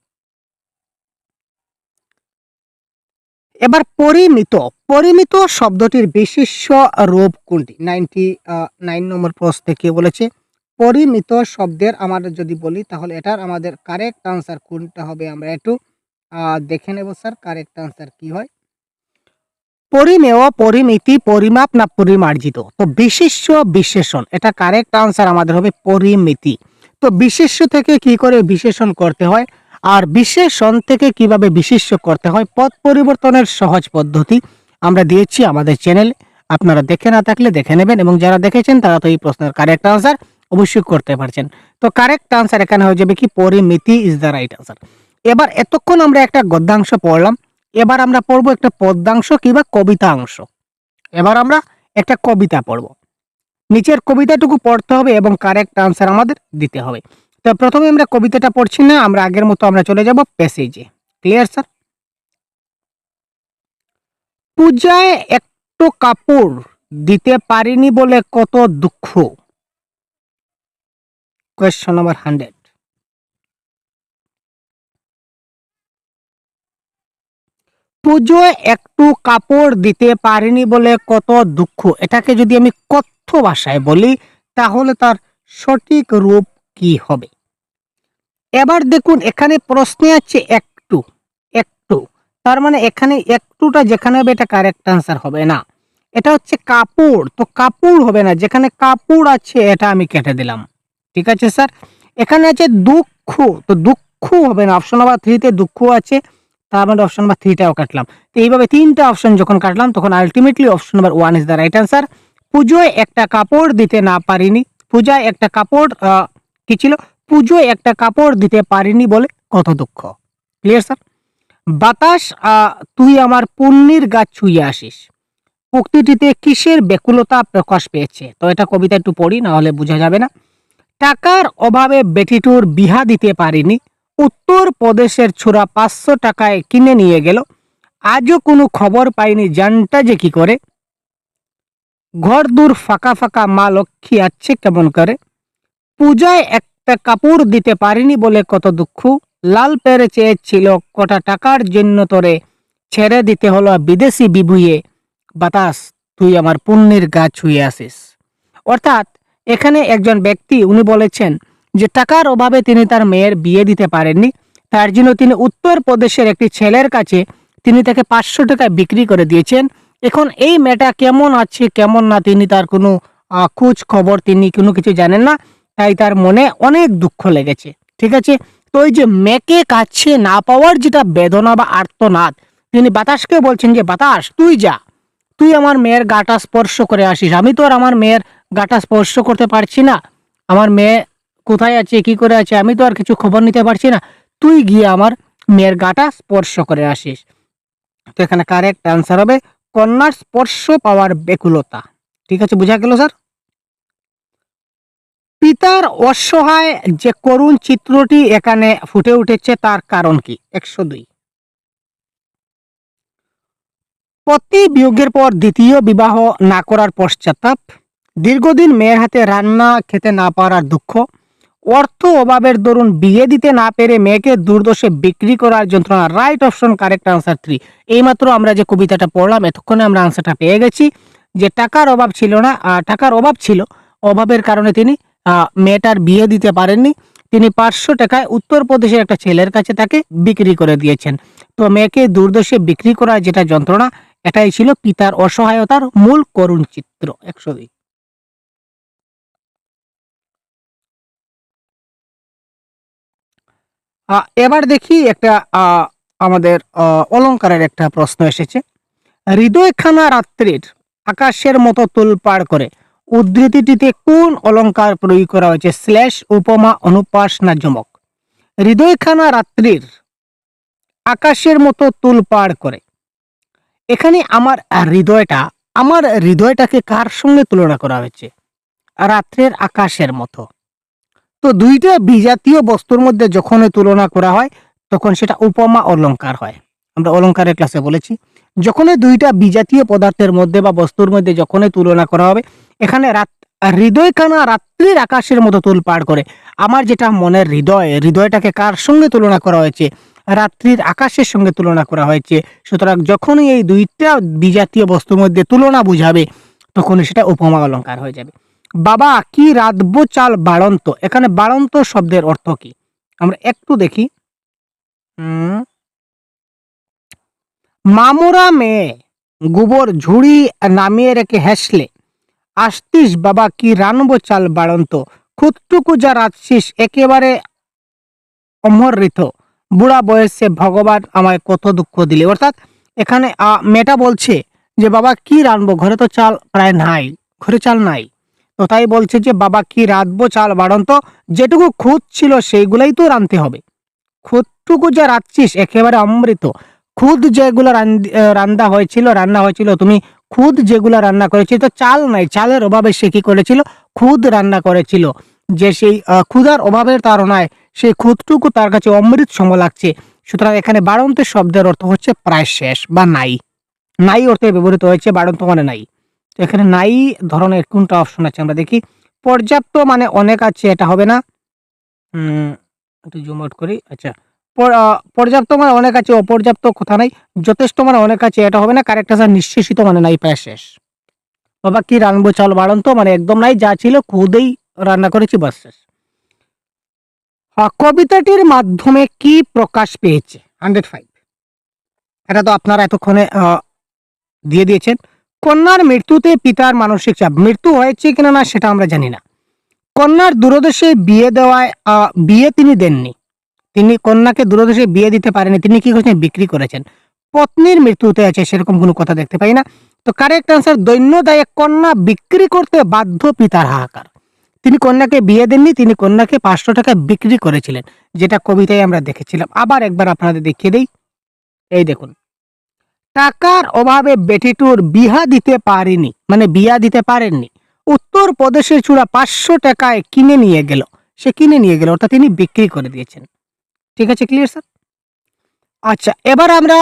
এবার পরিমিত, পরিমিত শব্দটির বিশেষ্য রূপ কোনটি? 99 নম্বর প্রশ্নে কি বলেছে? পরিমিত শব্দের আমাদের যদি বলি তাহলে এটার আমাদের কারেক্ট আনসার কোনটা হবে আমরা একটু দেখে নেব স্যার, কারেক্ট আনসার কি হয়। পরিমেয়, পরিমিতি, পরিমাপ না পরিমার্জিত? তো বিশেষ্য বিশেষণ, এটা কারেক্ট আনসার আমাদের হবে পরিমিতি। তো বিশেষ্য থেকে কি করে বিশেষণ করতে হয় আর বিশেষণ থেকে কিভাবে বিশেষ্য করতে হয় পদ পরিবর্তনের সহজ পদ্ধতি আমরা দিয়েছি আমাদের চ্যানেলে, আপনারা দেখে না থাকলে দেখে নেবেন, এবং যারা দেখেছেন তারা তো এই প্রশ্নের কারেক্ট আনসার অবশ্যই করতে পারছেন। তো কারেক্ট আনসার এখানে হয়ে যাবে কি পরিমিতি ইজ দ্য রাইট আনসার। এবার এতক্ষণ আমরা একটা গদ্যাংশ পড়লাম, এবার আমরা পড়বো একটা পদ্যাংশ কিংবা কবিতা অংশ। এবার আমরা একটা কবিতা পড়ব, নিচের কবিতাটুকু পড়তে হবে এবং কারেক্ট আনসার আমাদের দিতে হবে। তো প্রথমে আমরা কবিতাটা পড়ছি না, আমরা আগের মতো আমরা চলে যাব প্যাসেজে। Clear sir? পূজায় একটু কাপড় দিতে পারিনি বলে কত দুঃখ। Question number 100। পুজোয় একটু কাপড় দিতে পারিনি বলে কত দুঃখ, এটাকে যদি আমি কথ্য ভাষায় বলি তাহলে তার সঠিক রূপ কি হবে? এবার দেখুন এখানে প্রশ্নে আছে একটু, একটু, তার মানে এখানে একটুটা যেখানে হবে এটা কারেক্ট আনসার হবে না, এটা হচ্ছে কাপড়, তো কাপড় হবে না, যেখানে কাপড় আছে এটা আমি কেটে দিলাম। ঠিক আছে স্যার? এখানে আছে দুঃখ, তো দুঃখ হবে না, অপশন নাম্বার 3 তে দুঃখ আছে, তার মানে অপশন নাম্বার 3টাও কাটলাম। তো এইভাবে তিনটা অপশন যখন কাটলাম তখন ultimately option number 1 is the right answer. পুজোয় একটা কাপড় দিতে না পারিনি, পূজায় একটা কাপড় কি ছিল, পুজোয় একটা কাপড় দিতে পারিনি বলে কত দুঃখ। Clear sir? বাতাস তুই আমার পুণ্যির গাছ ছুঁয়ে আসিস, উক্তিটিতে কিসের ব্যাকুলতা প্রকাশ পেয়েছে? তো এটা কবিতা একটু পড়ি, না হলে বোঝা যাবে না। টাকার অভাবে বেটিটুর বিহা দিতে পারিনি, উত্তর প্রদেশের ছোড়া 500 টাকায় কিনে নিয়ে গেল, আজও কোনো খবর পাইনি জানটা যে কি করে, ঘর দূর ফাঁকা ফাঁকা মা লক্ষ্মী আছে কেমন করে, পূজায় একটা কাপড় দিতে পারিনি বলে কত দুঃখ, লাল পেরে চেয়েছিল কটা টাকার জন্য তোরে, ছেড়ে দিতে হলো বিদেশি বিভুয়ে, বাতাস তুই আমার পুণ্যের গাছ ছুঁয়ে আসিস। অর্থাৎ এখানে একজন ব্যক্তি উনি বলেছেন যে টাকার অভাবে তিনি তার মেয়ের বিয়ে দিতে পারেননি, তার জন্য তিনি উত্তর প্রদেশের একটি ছেলের কাছে তিনি তাকে 500 টাকায় বিক্রি করে দিয়েছেন, এখন এই মেয়েটা কেমন আছে কেমন না তিনি তার কোনো খোঁজ খবর তিনি কোনো কিছু জানেন না, তাই তার মনে অনেক দুঃখ লেগেছে। ঠিক আছে, তো ওই যে মেয়েকে কাছে না পাওয়ার যেটা বেদনা বা আর্তনাদ, তিনি বাতাসকে বলছেন যে বাতাস তুই যা, তুই আমার মেয়ের গাটা স্পর্শ করে আসিস, আমি তো আর আমার মেয়ের গাটা স্পর্শ করতে পারছি না, আমার মেয়ে কোথায় আছে কি করে আছে আমি তো আর কিছু খবর নিতে পারছি না, তুই গিয়ে আমার মেয়ের গাটা স্পর্শ করে আসিস। তো এখানে কারেক্ট অ্যান্সার হবে কন্যার স্পর্শ পাওয়ার ব্যাকুলতা। ঠিক আছে, বোঝা গেল স্যার? পিতার অসহায় যে করুণ চিত্রটি এখানে ফুটে উঠেছে তার কারণ কি? 102। পতি বিয়োগের পর দ্বিতীয় বিবাহ না করার পশ্চাতাপ, দীর্ঘদিন মেয়ের হাতে রান্না খেতে না পারার দুঃখ, অর্থ অভাবের দরুন বিয়ে দিতে না পেরে মেয়েকে দুর্দশে বিক্রি করার যন্ত্রণা। Right option, correct answer 3। এইমাত্র আমরা যে কবিতাটা পড়লাম এতক্ষণে আমরা আনসারটা পেয়ে গেছি যে টাকার অভাব ছিল না, টাকার অভাব ছিল, অভাবের কারণে তিনি মেয়েটার বিয়ে দিতে পারেননি, তিনি 500 টাকায় উত্তরপ্রদেশের একটা ছেলের কাছে তাকে বিক্রি করে দিয়েছেন। তো মেয়েকে দুর্দশে বিক্রি করার যেটা যন্ত্রণা, এটাই ছিল পিতার অসহায়তার মূল করুণ চিত্র। 102। এবার দেখি একটা আমাদের অলংকারের একটা প্রশ্ন এসেছে। হৃদয়খানা রাত্রির আকাশের মতো তোলপাড় করে উদ্ধৃতিটিতে কোন অলংকার প্রয়োগ করা হয়েছে? স্ল্যাশ, উপমা, অনুপ্রাস না যমক? হৃদয়খানা রাত্রির আকাশের মতো তোলপাড় করে, এখানে আমার হৃদয়টাকে কার সঙ্গে তুলনা করা হয়েছে? রাত্রের আকাশের মতো। তো দুইটা বিজাতীয় বস্তুর মধ্যে যখনই তুলনা করা হয় তখন সেটা উপমা অলংকার হয়। আমরা অলংকারের ক্লাসে বলেছি যখনই দুইটা বিজাতীয় পদার্থের মধ্যে বা বস্তুর মধ্যে যখনই তুলনা করা হবে, এখানে হৃদয়খানা রাত্রির আকাশের মতো তোলপাড় করে, আমার যেটা মনের হৃদয়টাকে কার সঙ্গে তুলনা করা হয়েছে? রাত্রির আকাশের সঙ্গে তুলনা করা হয়েছে। সুতরাং যখনই এই দুইটা বিজাতীয় বস্তুর মধ্যে তুলনা বুঝাবে তখনই সেটা উপমা অলংকার হয়ে যাবে। বাবা কি রাঁধবো চাল বাড়ন্ত, এখানে বাড়ন্ত শব্দের অর্থ কি? আমরা একটু দেখি। মামুরা মেয়ে গোবর ঝুড়ি নামিয়ে রেখে হেসলে, আসতিস বাবা কি রানবো চাল বাড়ন্ত, খুদটুকু যা রাঁধছিস একেবারে অমৃত, বুড়া বয়সে ভগবান আমায় কত দুঃখ দিলে। অর্থাৎ এখানে মেয়েটা বলছে যে বাবা কি রানবো, ঘরে তো চাল প্রায় নাই, ঘরে চাল নাই, তো তাই বলছে যে বাবা কি রাঁধবো চাল বাড়ন্ত, যেটুকু খুদ ছিল সেইগুলাই তো রাঁধতে হবে, খুদটুকু যা রাঁধছিস একেবারে অমৃত। খুদ যেগুলো রান্না হয়েছিল তুমি খুদ যেগুলো রান্না করেছিল, তো চাল নাই, চালের অভাবে সে কি করেছিল? খুদ রান্না করেছিল, যে সেই ক্ষুধার অভাবের তাড়নায় সেই খুদটুকু তার কাছে অমৃত সম লাগছে। সুতরাং এখানে বাড়ন্তের শব্দের অর্থ হচ্ছে প্রায় শেষ বা নাই, নাই অর্থে ব্যবহৃত হয়েছে, বাড়ন্ত মানে নাই। তো এখানে নাই ধরনের কোনটা অপশন আছে আমরা দেখি। পর্যাপ্ত মানে অনেক আছে, এটা হবে না। একটু জুম আউট করি। আচ্ছা, পর্যাপ্ত মানে অনেক আছে, অপর্যাপ্ত কথা নাই। যথেষ্ট মানে অনেক আছে, এটা হবে না। কারেক্ট আনসার নিঃশেষিত মানে নাই, প্রায় শেষ। বাবা কি রানবো চাল বাড়ন্ত মানে একদম নাই, যা ছিল খুদেই রান্না করেছি, বাস শেষ। কবিতাটির মাধ্যমে কি প্রকাশ পেয়েছে? 105। এটা তো আপনারা এতক্ষণে দিয়ে দিয়েছেন। কন্যার মৃত্যুতে পিতার মানসিক চাপ, মৃত্যু হয়েছে কিনা না সেটা আমরা জানি না। কন্যার দূরদেশে বিয়ে দেওয়ায় বিয়ে তিনি দেননি, তিনি কন্যাকে দূরদেশে বিয়ে দিতে পারেনি, তিনি কি করেছেন? বিক্রি করেছেন। পত্নীর মৃত্যুতে আছে, সেরকম কোনো কথা দেখতে পাই না। তো কারেক্ট আনসার দৈন্যদায়ে কন্যা বিক্রি করতে বাধ্য পিতার হাহাকার। তিনি কন্যাকে বিয়ে দেননি, তিনি কন্যাকে 500 টাকা বিক্রি করেছিলেন, যেটা কবিতায় আমরা দেখেছিলাম। আবার একবার আপনাদের দেখিয়ে দেই। এই দেখুন, টাকার অভাবে বেটিটুর বিহা দিতে পারিনি মানে বিয়া দিতে পারেননি, উত্তর প্রদেশের চূড়া 500 টাকায় কিনে নিয়ে গেল, সে কিনে নিয়ে গেল অর্থাৎ তিনি বিক্রি করে দিয়েছেন। ঠিক আছে, ক্লিয়ার স্যার? আচ্ছা, এবার আমরা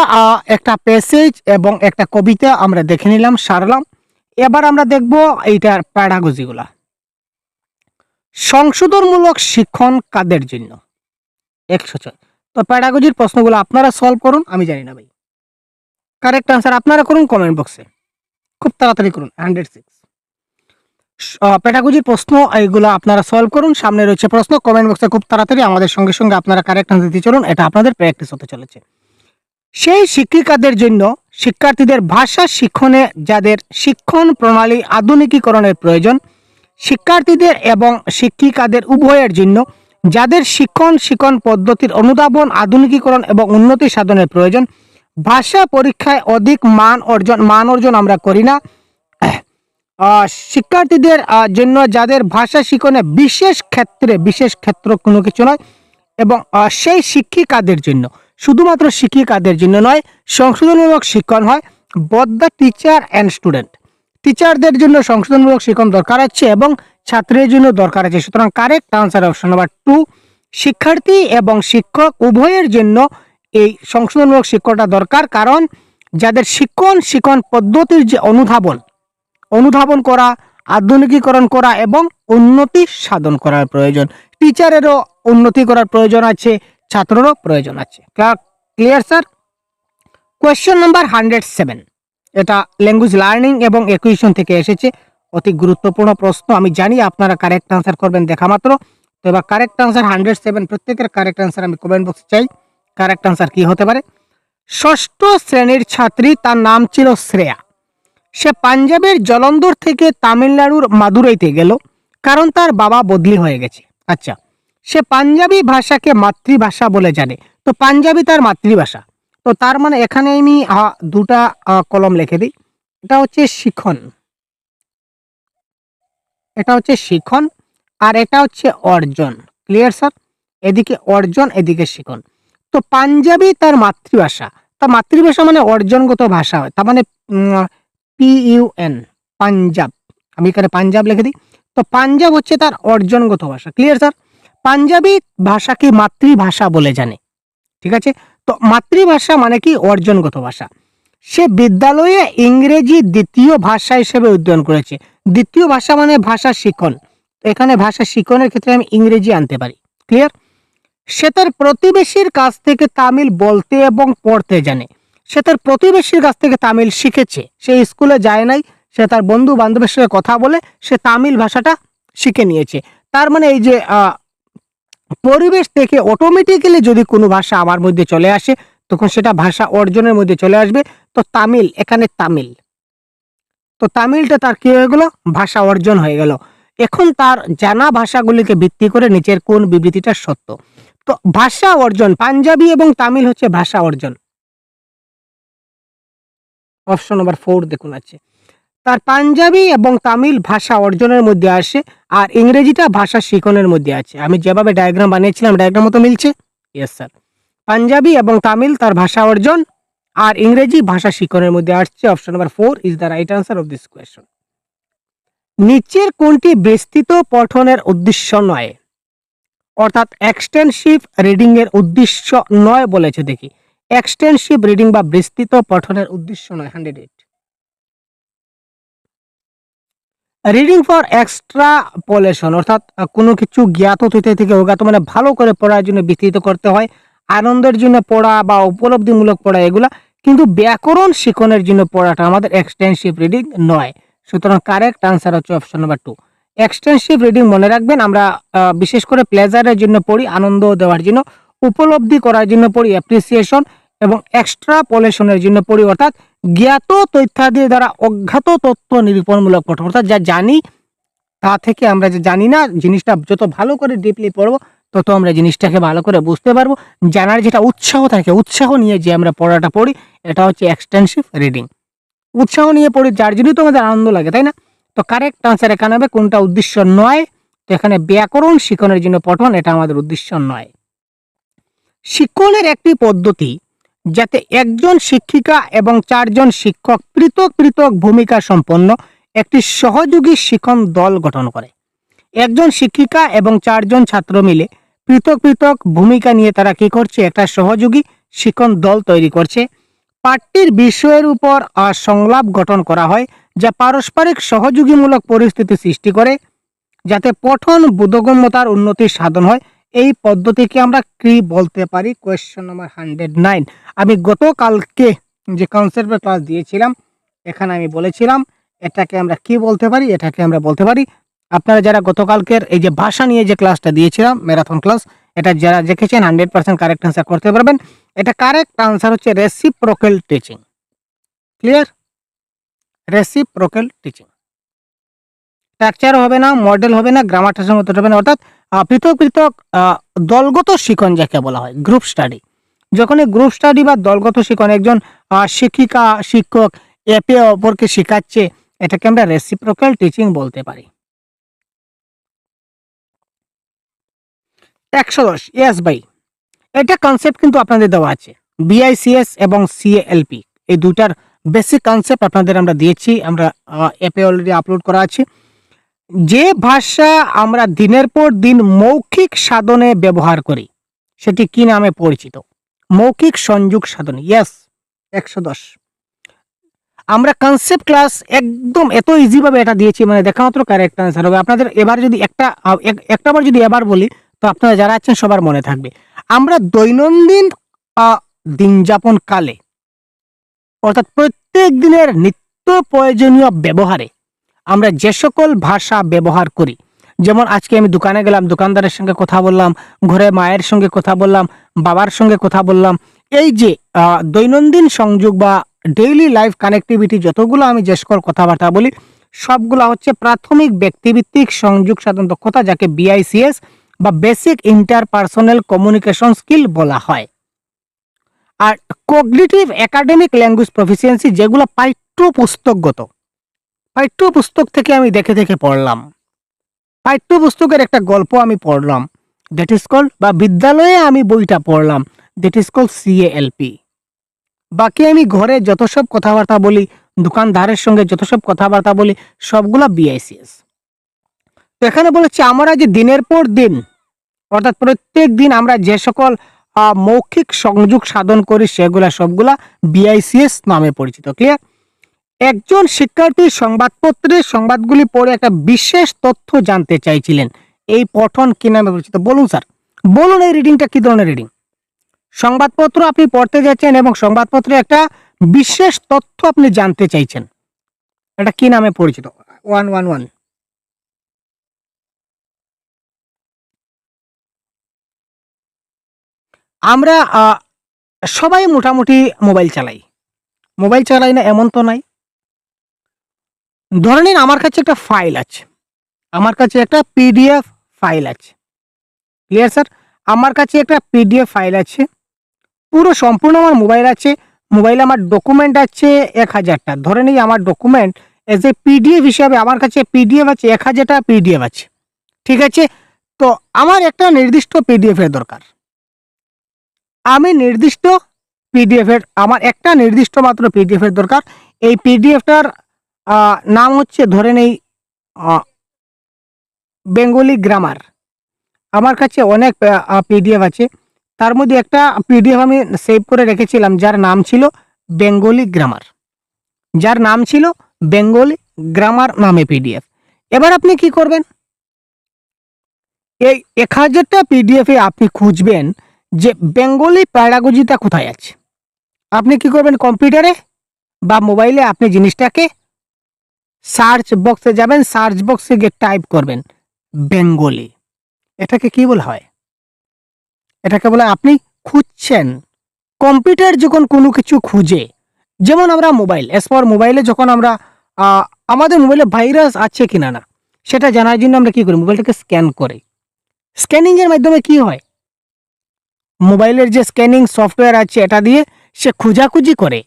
একটা প্যাসেজ এবং একটা কবিতা আমরা দেখে নিলাম, সারলাম। এবার আমরা দেখব এইটার প্যাডাগজিগুলা। সংশোধনমূলক শিক্ষণ কাদের জন্য? 106। তো প্যাডাগজির প্রশ্নগুলো আপনারা সলভ করুন, আমি জানি না ভাই। কারেক্ট আনসার আপনারা করুন কমেন্ট বক্সে, খুব তাড়াতাড়ি করুন। 106 প্যাডাগজির প্রশ্ন, এইগুলো আপনারা সলভ করুন। সামনে রয়েছে প্রশ্ন, কমেন্ট বক্সে খুব তাড়াতাড়ি আমাদের সঙ্গে সঙ্গে আপনারা কারেক্ট আনসার দিতে চলুন, এটা আপনাদের প্র্যাকটিস হতে চলেছে। সেই শিক্ষিকাদের জন্য শিক্ষার্থীদের ভাষা শিক্ষণে যাদের শিক্ষণ প্রণালী আধুনিকীকরণের প্রয়োজন, শিক্ষার্থীদের এবং শিক্ষিকাদের উভয়ের জন্য যাদের শিক্ষণ পদ্ধতির অনুধাবন, আধুনিকীকরণ এবং উন্নতি সাধনের প্রয়োজন, ভাষা পরীক্ষায় অধিক মান অর্জন আমরা করি না, শিক্ষার্থীদের জন্য যাদের ভাষা শিক্ষণে বিশেষ ক্ষেত্র কোনো কিছু নয়, এবং সেই শিক্ষিকাদের জন্য, শুধুমাত্র শিক্ষিকাদের জন্য নয়, সংশোধনমূলক শিক্ষণ হয় both the teacher and student. টিচারদের জন্য সংশোধনমূলক শিক্ষণ দরকার আছে এবং ছাত্রের জন্য দরকার আছে। সুতরাং কারেক্ট আনসার অপশন নাম্বার 2, শিক্ষার্থী এবং শিক্ষক উভয়ের জন্য এই সংশোধনমূলক শিক্ষণটা দরকার, কারণ যাদের শিক্ষণ পদ্ধতির যে অনুধাবন করা, আধুনিকীকরণ করা এবং উন্নতি সাধন করার প্রয়োজন। টিচারেরও উন্নতি করার প্রয়োজন আছে, ছাত্রেরও প্রয়োজন আছে। Clear sir? কোয়েশ্চেন নাম্বার 107, এটা ল্যাঙ্গুয়েজ লার্নিং এবং একুয়েশন থেকে এসেছে, অতি গুরুত্বপূর্ণ প্রশ্ন। আমি জানি আপনারা কারেক্ট আনসার করবেন দেখা মাত্র। তো এবার কারেক্ট আনসার 107, প্রত্যেকের কারেক্ট আনসার আমি কমেন্ট বক্সে চাই। কারেক্ট আনসার কি হতে পারে? ষষ্ঠ শ্রেণীর ছাত্রী, তার নাম ছিল শ্রেয়া। সে পাঞ্জাবের জলন্ধর থেকে তামিলনাড়ুর মাদুরাইতে গেল, কারণ তার বাবা বদলি হয়ে গেছে। আচ্ছা, সে পাঞ্জাবি ভাষাকে মাতৃভাষা বলে জানে। তো পাঞ্জাবি তার মাতৃভাষা, তো তার মানে এখানে আমি দুটা কলম লিখে দিই। এটা হচ্ছে শিখন, আর এটা হচ্ছে অর্জন। Clear sir? এদিকে অর্জন, এদিকে শিখন। তো পাঞ্জাবি তার মাতৃভাষা মানে অর্জনগত ভাষা হয়, তার মানে PUN, পাঞ্জাব। আমি এখানে পাঞ্জাব লিখে দিই। তো পাঞ্জাব হচ্ছে তার অর্জনগত ভাষা। Clear sir? পাঞ্জাবি ভাষাকে মাতৃভাষা বলে জানে। ঠিক আছে? তো মাতৃভাষা মানে কি? অর্জনগত ভাষা। সে বিদ্যালয়ে ইংরেজি দ্বিতীয় ভাষা হিসেবে অধ্যয়ন করেছে। দ্বিতীয় ভাষা মানে ভাষা শিখন। এখানে ভাষা শিখনের ক্ষেত্রে আমি ইংরেজি আনতে পারি। ক্লিয়ার? সে তার প্রতিবেশীর কাছ থেকে তামিল বলতে এবং পড়তে জানে। সে তার প্রতিবেশীর কাছ থেকে তামিল শিখেছে। সে স্কুলে যায় নাই, সে তার বন্ধু বান্ধবের সাথে কথা বলে সে তামিল ভাষাটা শিখে নিয়েছে। তার মানে এই যে পরিবেশ থেকে অটোমেটিক্যালি যদি কোনো ভাষা আমার মধ্যে চলে আসে, তখন সেটা ভাষা অর্জনের মধ্যে চলে আসবে। তো তামিল, এখানে তামিল, তো তামিলটা তার কি হয়ে গেল? ভাষা অর্জন হয়ে গেল। এখন তার জানা ভাষাগুলিকে ভিত্তি করে নিচের কোন বিবৃতিটা সত্য? তো ভাষা অর্জন, পাঞ্জাবি এবং তামিল হচ্ছে ভাষা অর্জন। অপশন নাম্বার 4 দেখুন আছে। তার পাঞ্জাবি এবং তামিল ভাষা অর্জনের মধ্যে আসে, আর ইংরেজিটা ভাষা শিখনের মধ্যে আছে। আমি যেভাবে ডায়াগ্রাম বানিয়েছিলাম, ডায়াগ্রাম মতো মিলছে? Yes sir. পাঞ্জাবি এবং তামিল তার ভাষা অর্জন, আর ইংরেজি ভাষা শিখনের মধ্যে আসছে। Option number 4 is the right answer of this question. নিচের কোনটি বিস্তৃত পঠনের উদ্দেশ্য নয়? অর্থাৎ এক্সটেন্সিভ রিডিং এর উদ্দেশ্য নয় বলেছে। দেখি, এক্সটেন্সিভ রিডিং বা বিস্তৃত পঠনের উদ্দেশ্য নয়। 108, রিডিং ফর এক্সট্রাপোলেশন, অর্থাৎ কোনো কিছু জ্ঞাত তথ্য থেকে অজ্ঞাত মানে ভালো করে পড়ার জন্য বিস্তৃত করতে হয়, আনন্দের জন্য পড়া বা উপলব্ধিমূলক পড়া এগুলা, কিন্তু ব্যাকরণ শিখনের জন্য পড়াটা আমাদের এক্সটেন্সিভ রিডিং নয়। সুতরাং কারেক্ট আনসার হচ্ছে অপশন নাম্বার 2। এক্সটেন্সিভ রিডিং মনে রাখবেন, আমরা বিশেষ করে প্লেজারের জন্য পড়ি, আনন্দ দেওয়ার জন্য, উপলব্ধি করার জন্য পড়ি অ্যাপ্রিসিয়েশন, এবং এক্সট্রাপোলেশনের জন্য পড়ি অর্থাৎ জ্ঞাত তথ্যাদি দ্বারা অজ্ঞাত তথ্য নিরূপণমূলক পঠন। অর্থাৎ যা জানি তা থেকে আমরা যে জানি না জিনিসটা যত ভালো করে ডিপলি পড়বো, তত আমরা জিনিসটাকে ভালো করে বুঝতে পারবো। জানার যেটা উৎসাহ থাকে, উৎসাহ নিয়ে যে আমরা পড়াটা পড়ি, এটা হচ্ছে এক্সটেন্সিভ রিডিং। উৎসাহ নিয়ে পড়ি, যার জন্যই তো আমাদের আনন্দ লাগে, তাই না? তো কারেক্ট আনসার এখানে হবে কোনটা উদ্দেশ্য নয়? তো এখানে ব্যাকরণ শিখনের জন্য পঠন, এটা আমাদের উদ্দেশ্য নয়। শিক্ষণের একটি পদ্ধতি যাতে একজন শিক্ষিকা এবং 4 জন শিক্ষক পৃথক পৃথক ভূমিকা সম্পন্ন একটি সহযোগী শিক্ষণ দল গঠন করে। একজন শিক্ষিকা এবং 4 জন ছাত্র মিলে পৃথক পৃথক ভূমিকা নিয়ে তারা কি করছে? একটা সহযোগী শিক্ষণ দল তৈরি করছে। পাঠ্যের বিষয়ের উপর সংলাপ গঠন করা হয়, যা পারস্পরিক সহযোগীমূলক পরিস্থিতি সৃষ্টি করে যাতে পঠন বোধগম্যতার উন্নতি সাধন হয়। এই পদ্ধতিকে আমরা কি বলতে পারি? Question number 109। আমি গতকালকে যে কনসেপ্টের ক্লাস দিয়েছিলাম, এখানে আমি বলেছিলাম এটাকে আমরা কি বলতে পারি? এটাকে আমরা বলতে পারি, আপনারা যারা গতকালকের এই যে ভাষা নিয়ে যে ক্লাসটা দিয়েছিলাম, ম্যারাথন ক্লাস, এটা যারা দেখেছেন 100% কারেক্ট আনসার করতে পারবেন। এটা কারেক্ট আনসার হচ্ছে reciprocal teaching. Clear? Reciprocal teaching. Structure হবে না, মডেল হবে না, গ্রামার মতো হবে না, অর্থাৎ পৃথক পৃথক দলগত শিখন যাকে বলা হয়, গ্রুপ স্টাডি। যখন এই গ্রুপ স্টাডি বা দলগত শিখন, একজন শিক্ষিকা শিক্ষক একে অপরকে শেখাচ্ছে, এটাকে আমরা রেসিপ্রোকাল টিচিং বলতে পারি। 110 ইয়েস ভাই, এটা কনসেপ্ট কিন্তু আপনাদের দেওয়া আছে, বিআইসিএস এবং সিএলপি, এই দুটার বেসিক কনসেপ্ট আপনাদের আমরা দিয়েছি, আমরা অ্যাপে অলরেডি আপলোড করা আছে। যে ভাষা আমরা দিনের পর দিন মৌখিক সাধনে ব্যবহার করি সেটি কি নামে পরিচিত? মৌখিক সংযোগ সাধনে। ইয়েস, 110। আমরা কনসেপ্ট ক্লাস একদম এত ইজি ভাবে এটা দিয়েছি, মানে দেখা মাত্র কারেক্ট আনসার হবে আপনাদের। এবার যদি একটা বার যদি এবার বলি, তো আপনারা যারা আছেন সবার মনে থাকবে। আমরা দৈনন্দিন দিন যাপন কালে, অর্থাৎ প্রত্যেক দিনের নিত্য প্রয়োজনীয় ব্যবহারে আমরা যে সকল ভাষা ব্যবহার করি, যেমন আজকে আমি দোকানে গেলাম, দোকানদারের সঙ্গে কথা বললাম, ঘরে মায়ের সঙ্গে কথা বললাম, বাবার সঙ্গে কথা বললাম, এই যে দৈনন্দিন সংযোগ বা ডেইলি লাইফ কানেক্টিভিটি যতগুলো আমি যে সকল কথাবার্তা বলি, সবগুলো হচ্ছে প্রাথমিক ব্যক্তিভিত্তিক সংযোগ সাধন দক্ষতা, যাকে বিআইসিএস বা বেসিক ইন্টারপার্সোনাল কমিউনিকেশন স্কিল বলা হয়। আর কগনিটিভ একাডেমিক ল্যাঙ্গুয়েজ প্রফিসিয়েন্সি, যেগুলো পাঠ্যপুস্তকগত, পাঠ্যপুস্তক থেকে আমি দেখে দেখে পড়লাম, পাঠ্যপুস্তকের একটা গল্প আমি পড়লাম, দ্যাট ইজ কল্ড, বা বিদ্যালয়ে আমি বইটা পড়লাম, দ্যাট ইজ কল্ড সিএএলপি। বাকি আমি ঘরে যত সব কথাবার্তা বলি, দোকানদারের সঙ্গে যত সব কথাবার্তা বলি, সবগুলা বিআইসিএস। তো এখানে বলেছে আমরা যে দিনের পর দিন, অর্থাৎ প্রত্যেক দিন আমরা যে সকল মৌখিক সংযোগ সাধন করি, সেগুলা সবগুলা বিআইসিএস নামে পরিচিত। ক্লিয়ার? একজন শিক্ষার্থী সংবাদপত্রের সংবাদগুলি পড়ে একটা বিশেষ তথ্য জানতে চাইছিলেন, এই পঠন কি নামে পরিচিত? বলুন স্যার, বলুন এই রিডিংটা কি ধরনের রিডিং? সংবাদপত্র আপনি পড়তে যাচ্ছেন এবং সংবাদপত্রে একটা বিশেষ তথ্য আপনি জানতে চাইছেন, এটা কি নামে পরিচিত? 111। আমরা সবাই মোটামুটি মোবাইল চালাই, মোবাইল চালাই না এমন তো নাই। ধরে নিন আমার কাছে একটা ফাইল আছে, আমার কাছে একটা পিডিএফ ফাইল আছে। Clear sir? আমার কাছে একটা পিডিএফ ফাইল আছে, পুরো সম্পূর্ণ আমার মোবাইল আছে, মোবাইলে আমার ডকুমেন্ট আছে 1000টা। ধরে নিই আমার ডকুমেন্ট এজ এ পিডিএফ হিসাবে আমার কাছে পিডিএফ আছে 1000টা পিডিএফ আছে, ঠিক আছে? তো আমার একটা নির্দিষ্ট পিডিএফ এর দরকার, আমি নির্দিষ্ট পিডিএফ এর, আমার একটা নির্দিষ্ট মাত্র পিডিএফ এর দরকার। এই পিডিএফটার নাম হচ্ছে, ধরে নেই বেঙ্গলি গ্রামার। আমার কাছে অনেক পিডিএফ আছে, তার মধ্যে একটা পিডিএফ আমি সেভ করে রেখেছিলাম যার নাম ছিল বেঙ্গলি গ্রামার, যার নাম ছিল বেঙ্গলি গ্রামার নামে পিডিএফ। এবার আপনি কি করবেন, এই 1000টা পিডিএফে আপনি খুঁজবেন যে বেঙ্গলি প্যারাগজিটা কোথায় আছে। আপনি কি করবেন, কম্পিউটারে বা মোবাইলে আপনি জিনিসটাকে সার্চ বক্সে যাবেন, সার্চ বক্সে গিয়ে টাইপ করবেন বেঙ্গলি। এটাকে কি বলা হয়? এটাকে বলে আপনি খুঁজছেন। কম্পিউটার যখন কোনো কিছু খুঁজে, যেমন আমরা মোবাইল, এসপর মোবাইলে যখন আমরা আমাদের মোবাইলে ভাইরাস আছে কিনা না সেটা জানার জন্য আমরা কি করি, মোবাইলটাকে স্ক্যান করি। স্ক্যানিং এর মাধ্যমে কি হয়, মোবাইলের যে স্ক্যানিং সফটওয়্যার আছে এটা দিয়ে সে খোঁজাখুঁজি করে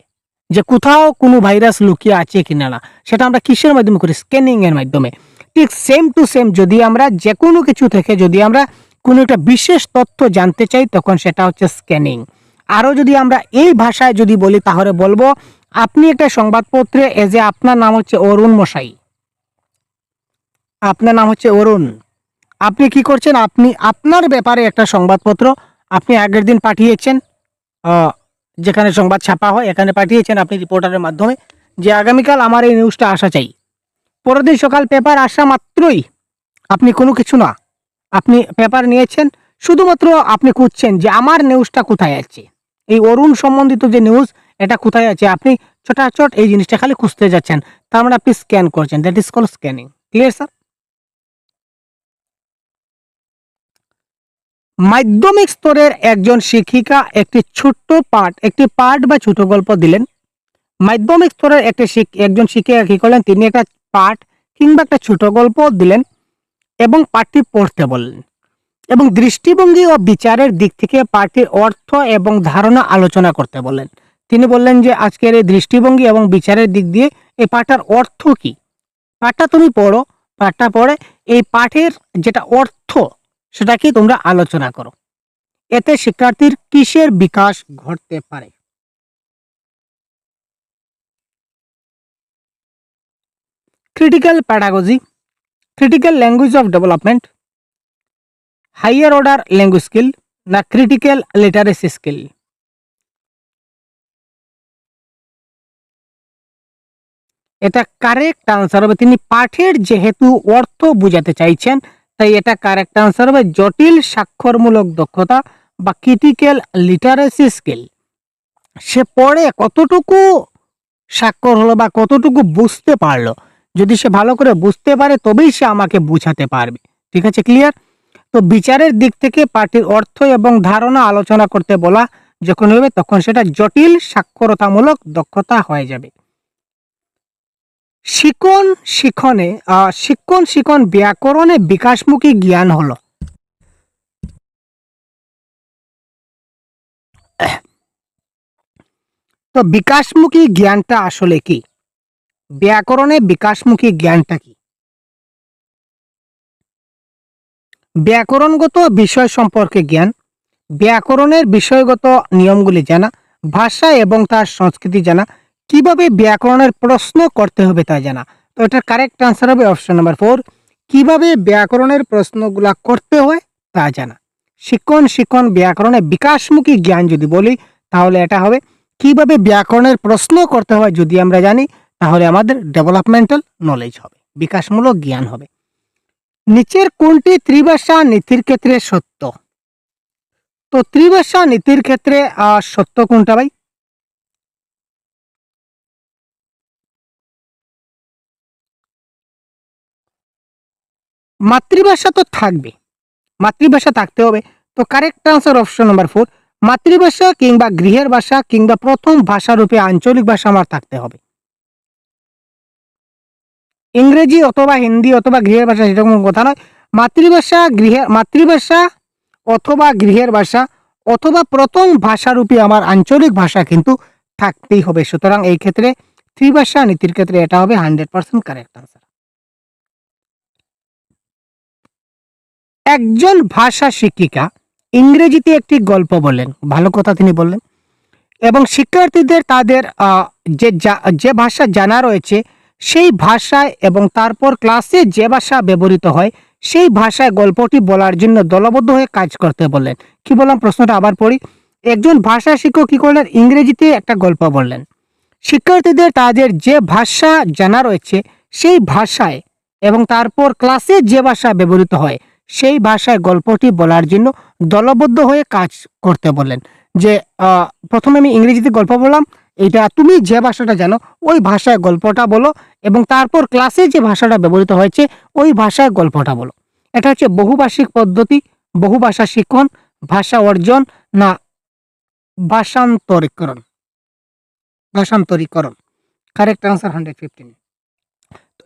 যে কোথাও কোনো ভাইরাস লুকিয়ে আছে কিনা না, সেটা আমরা কিসের মাধ্যমে করি, স্ক্যানিং এর মাধ্যমে। ঠিক সেম টু সেম যদি আমরা যে কোনো কিছু থেকে যদি আমরা কোনো একটা বিশেষ তথ্য জানতে চাই, তখন সেটা হচ্ছে স্ক্যানিং। আরও যদি আমরা এই ভাষায় যদি বলি, তাহলে বলবো আপনি একটা সংবাদপত্রে এজ এ, আপনার নাম হচ্ছে অরুণ মশাই, আপনার নাম হচ্ছে অরুণ, আপনি কি করছেন, আপনি আপনার ব্যাপারে একটা সংবাদপত্র আপনি আগের দিন পাঠিয়েছেন, যেখানে সংবাদ ছাপা হয় এখানে পাঠিয়েছেন আপনি রিপোর্টারের মাধ্যমে, যে আগামীকাল আমার এই নিউজটা আসা চাই। পরের দিন সকাল পেপার আসা মাত্রই আপনি কোনো কিছু না, আপনি পেপার নিয়েছেন, শুধুমাত্র আপনি খুঁজছেন যে আমার নিউজটা কোথায় আছে, এই অরুণ সম্বন্ধিত যে নিউজ এটা কোথায় আছে, আপনি ছোটাছট এই জিনিসটা খালি খুঁজতে যাচ্ছেন, তার মানে আপনি স্ক্যান করছেন, that is call scanning. Clear sir? মাধ্যমিক স্তরের একজন শিক্ষিকা একটি ছোট্ট পাঠ, একটি পাঠ বা ছোট গল্প দিলেন। মাধ্যমিক স্তরের একজন শিক্ষিকা কি করলেন, তিনি একটা পাঠ কিংবা একটা ছোট গল্প দিলেন এবং পাঠটি পড়তে বললেন এবং দৃষ্টিভঙ্গি ও বিচারের দিক থেকে পাঠটির অর্থ এবং ধারণা আলোচনা করতে বললেন। তিনি বললেন যে আজকের এই দৃষ্টিভঙ্গি এবং বিচারের দিক দিয়ে এই পাঠটার অর্থ কি, পাঠটা তুমি পড়ো, পাঠটা পড়ে এই পাঠের যেটা অর্থ সেটা কি তোমরা আলোচনা করো। এতে শিক্ষার্থীর কিসের বিকাশ ঘটতে পারে? Critical pedagogy, critical language of development, higher order language skill না ক্রিটিক্যাল লিটারেসি স্কিল? এটা কারেক্ট আনসার হবে, তিনি পাঠের যেহেতু অর্থ বুঝাতে চাইছেন তাই এটা কারেক্ট আনসার হবে জটিল স্বাক্ষরমূলক দক্ষতা বা ক্রিটিক্যাল লিটারেসি স্কিল। সে পড়ে কতটুকু স্বাক্ষর হলো বা কতটুকু বুঝতে পারলো, যদি সে ভালো করে বুঝতে পারে তবেই সে আমাকে বুঝাতে পারবে। ঠিক আছে, ক্লিয়ার? তো বিচারের দিক থেকে পাঠের অর্থ এবং ধারণা আলোচনা করতে বলা যখন হবে তখন সেটা জটিল সাক্ষরতামূলক দক্ষতা হয়ে যাবে। শিক্ষণ ব্যাকরণে বিকাশমুখী জ্ঞান হলো। তো বিকাশমুখী জ্ঞানটা আসলে কি? ব্যাকরণে বিকাশমুখী জ্ঞানটা কি? ব্যাকরণগত বিষয় সম্পর্কে জ্ঞান, ব্যাকরণের বিষয়গত নিয়মগুলি জানা, ভাষা এবং তার সংস্কৃতি জানা, কিভাবে ব্যাকরণের প্রশ্ন করতে হবে তা জানা। তো এটার কারেক্ট আনসার হবে অপশন নাম্বার 4, কিভাবে ব্যাকরণের প্রশ্নগুলা করতে হয় তা জানা। শিক্ষণ ব্যাকরণে বিকাশমুখী জ্ঞান যদি বলি তাহলে এটা হবে কিভাবে ব্যাকরণের প্রশ্ন করতে হয় যদি আমরা জানি তাহলে আমাদের ডেভেলপমেন্টাল নলেজ হবে, বিকাশমূলক জ্ঞান হবে। নিচের কোনটি ত্রিভাষা নীতির ক্ষেত্রে সত্য? তো ত্রিভাষা নীতির ক্ষেত্রে সত্য কোনটা ভাই? মাতৃভাষা তো থাকবে, মাতৃভাষা থাকতে হবে। তো কারেক্ট আনসার অপশন নাম্বার 4, মাতৃভাষা কিংবা গৃহের ভাষা কিংবা প্রথম ভাষা রূপে আঞ্চলিক ভাষা আমার থাকতে হবে। ইংরেজি অথবা হিন্দি অথবা গৃহের ভাষা সেটা কোনো কথা নয়। মাতৃভাষা অথবা গৃহের ভাষা অথবা প্রথম ভাষারূপী আমার আঞ্চলিক ভাষা কিন্তু থাকতেই হবে। সুতরাং এই ক্ষেত্রে ত্রিভাষা নীতির ক্ষেত্রে এটা হবে 100% কারেক্ট আনসার। একজন ভাষা শিক্ষিকা ইংরেজিতে একটি গল্প বললেন, ভালো কথা তিনি বললেন, এবং শিক্ষার্থীদের তাদের যে ভাষা জানা রয়েছে সেই ভাষায় এবং তারপর ক্লাসে যে ভাষা ব্যবহৃত হয় সেই ভাষায় গল্পটি বলার জন্য দলবদ্ধ হয়ে কাজ করতে বললেন। কি বললাম, প্রশ্নটা আবার পড়ি। একজন ভাষা শিক্ষক কি করলেন, ইংরেজিতে একটা গল্প বললেন, শিক্ষার্থীদের তাদের যে ভাষা জানা রয়েছে সেই ভাষায় এবং তারপর ক্লাসে যে ভাষা ব্যবহৃত হয় সেই ভাষায় গল্পটি বলার জন্য দলবদ্ধ হয়ে কাজ করতে বললেন। যে প্রথমে আমি ইংরেজিতে গল্প বললাম, এটা তুমি যে ভাষাটা জানো ওই ভাষায় গল্পটা বলো এবং তারপর ক্লাসে যে ভাষাটা ব্যবহৃত হয়েছে ওই ভাষায় গল্পটা বলো। এটা হচ্ছে বহুভাষিক পদ্ধতি, বহুভাষা শিক্ষণ, ভাষা অর্জন না ভাষান্তরীকরণ? ভাষান্তরীকরণ। Correct answer 115।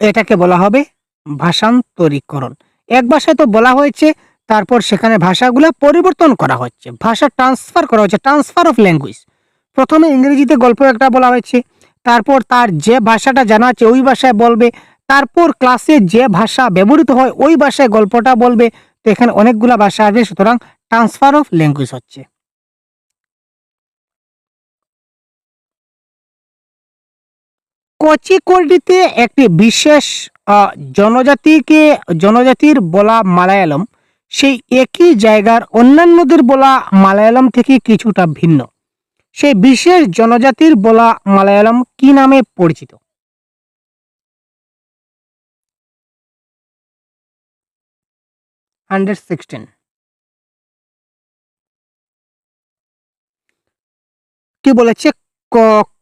এটাকে বলা হবে ভাষান্তরীকরণ। এক ভাষায় তো বলা হয়েছে তারপর সেখানে ভাষাগুলো পরিবর্তন করা হচ্ছে, ভাষা ট্রান্সফার করা হচ্ছে, ট্রান্সফার অফ ল্যাঙ্গুয়েজ। প্রথমে ইংরেজিতে গল্প একটা বলা হয়েছে, তারপর তার যে ভাষাটা জানা আছে ওই ভাষায় বলবে, তারপর ক্লাসে যে ভাষা ব্যবহৃত হয় ওই ভাষায় গল্পটা বলবে। তো এখানে অনেকগুলা ভাষা আসবে, সুতরাং ট্রান্সফার অফ ল্যাঙ্গুয়েজ হচ্ছে। কোচিকোডিতে একটি বিশেষ জনজাতির বলা মালায়ালম সেই একই জায়গার অন্যান্যদের বলা মালায়ালম থেকে কিছুটা ভিন্ন। সেই বিশেষ জনজাতির বলা মালায়ালম কি নামে পরিচিত? কি বলেছে,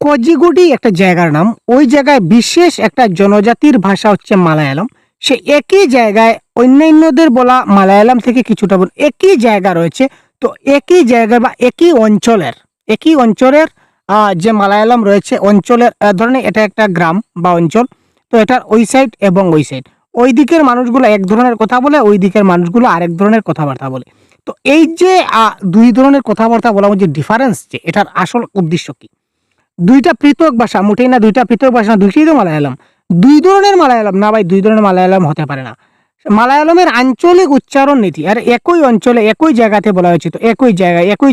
কোজিগুডি একটা জায়গার নাম, ওই জায়গায় বিশেষ একটা জনজাতির ভাষা হচ্ছে মালায়ালম। সে একই জায়গায় অন্যান্যদের বলা মালায়ালম থেকে কিছুটা একই জায়গা রয়েছে। তো একই জায়গার বা একই অঞ্চলের যে মালায়ালাম রয়েছে অঞ্চলের ধরেন এটা একটা গ্রাম বা অঞ্চল, তো এটার ওই সাইড এবং ওই সাইড, ওই দিকের মানুষগুলো এক ধরনের কথা বলে, ওই দিকের মানুষগুলো আরেক ধরনের কথাবার্তা বলে। তো এই যে দুই ধরনের কথাবার্তা বলা যে ডিফারেন্স, যে এটার আসল উদ্দেশ্য কি? দুইটা পৃথক ভাষা, মোটেই না দুইটা পৃথক ভাষা, দুইটাই তো মালায়ালাম। দুই ধরনের মালায়ালাম না ভাই, দুই ধরনের মালায়ালাম হতে পারে না। মালায়ালামের আঞ্চলিক উচ্চারণ নীতি, আর একই অঞ্চলে একই জায়গাতে বলা হয়েছে, তো একই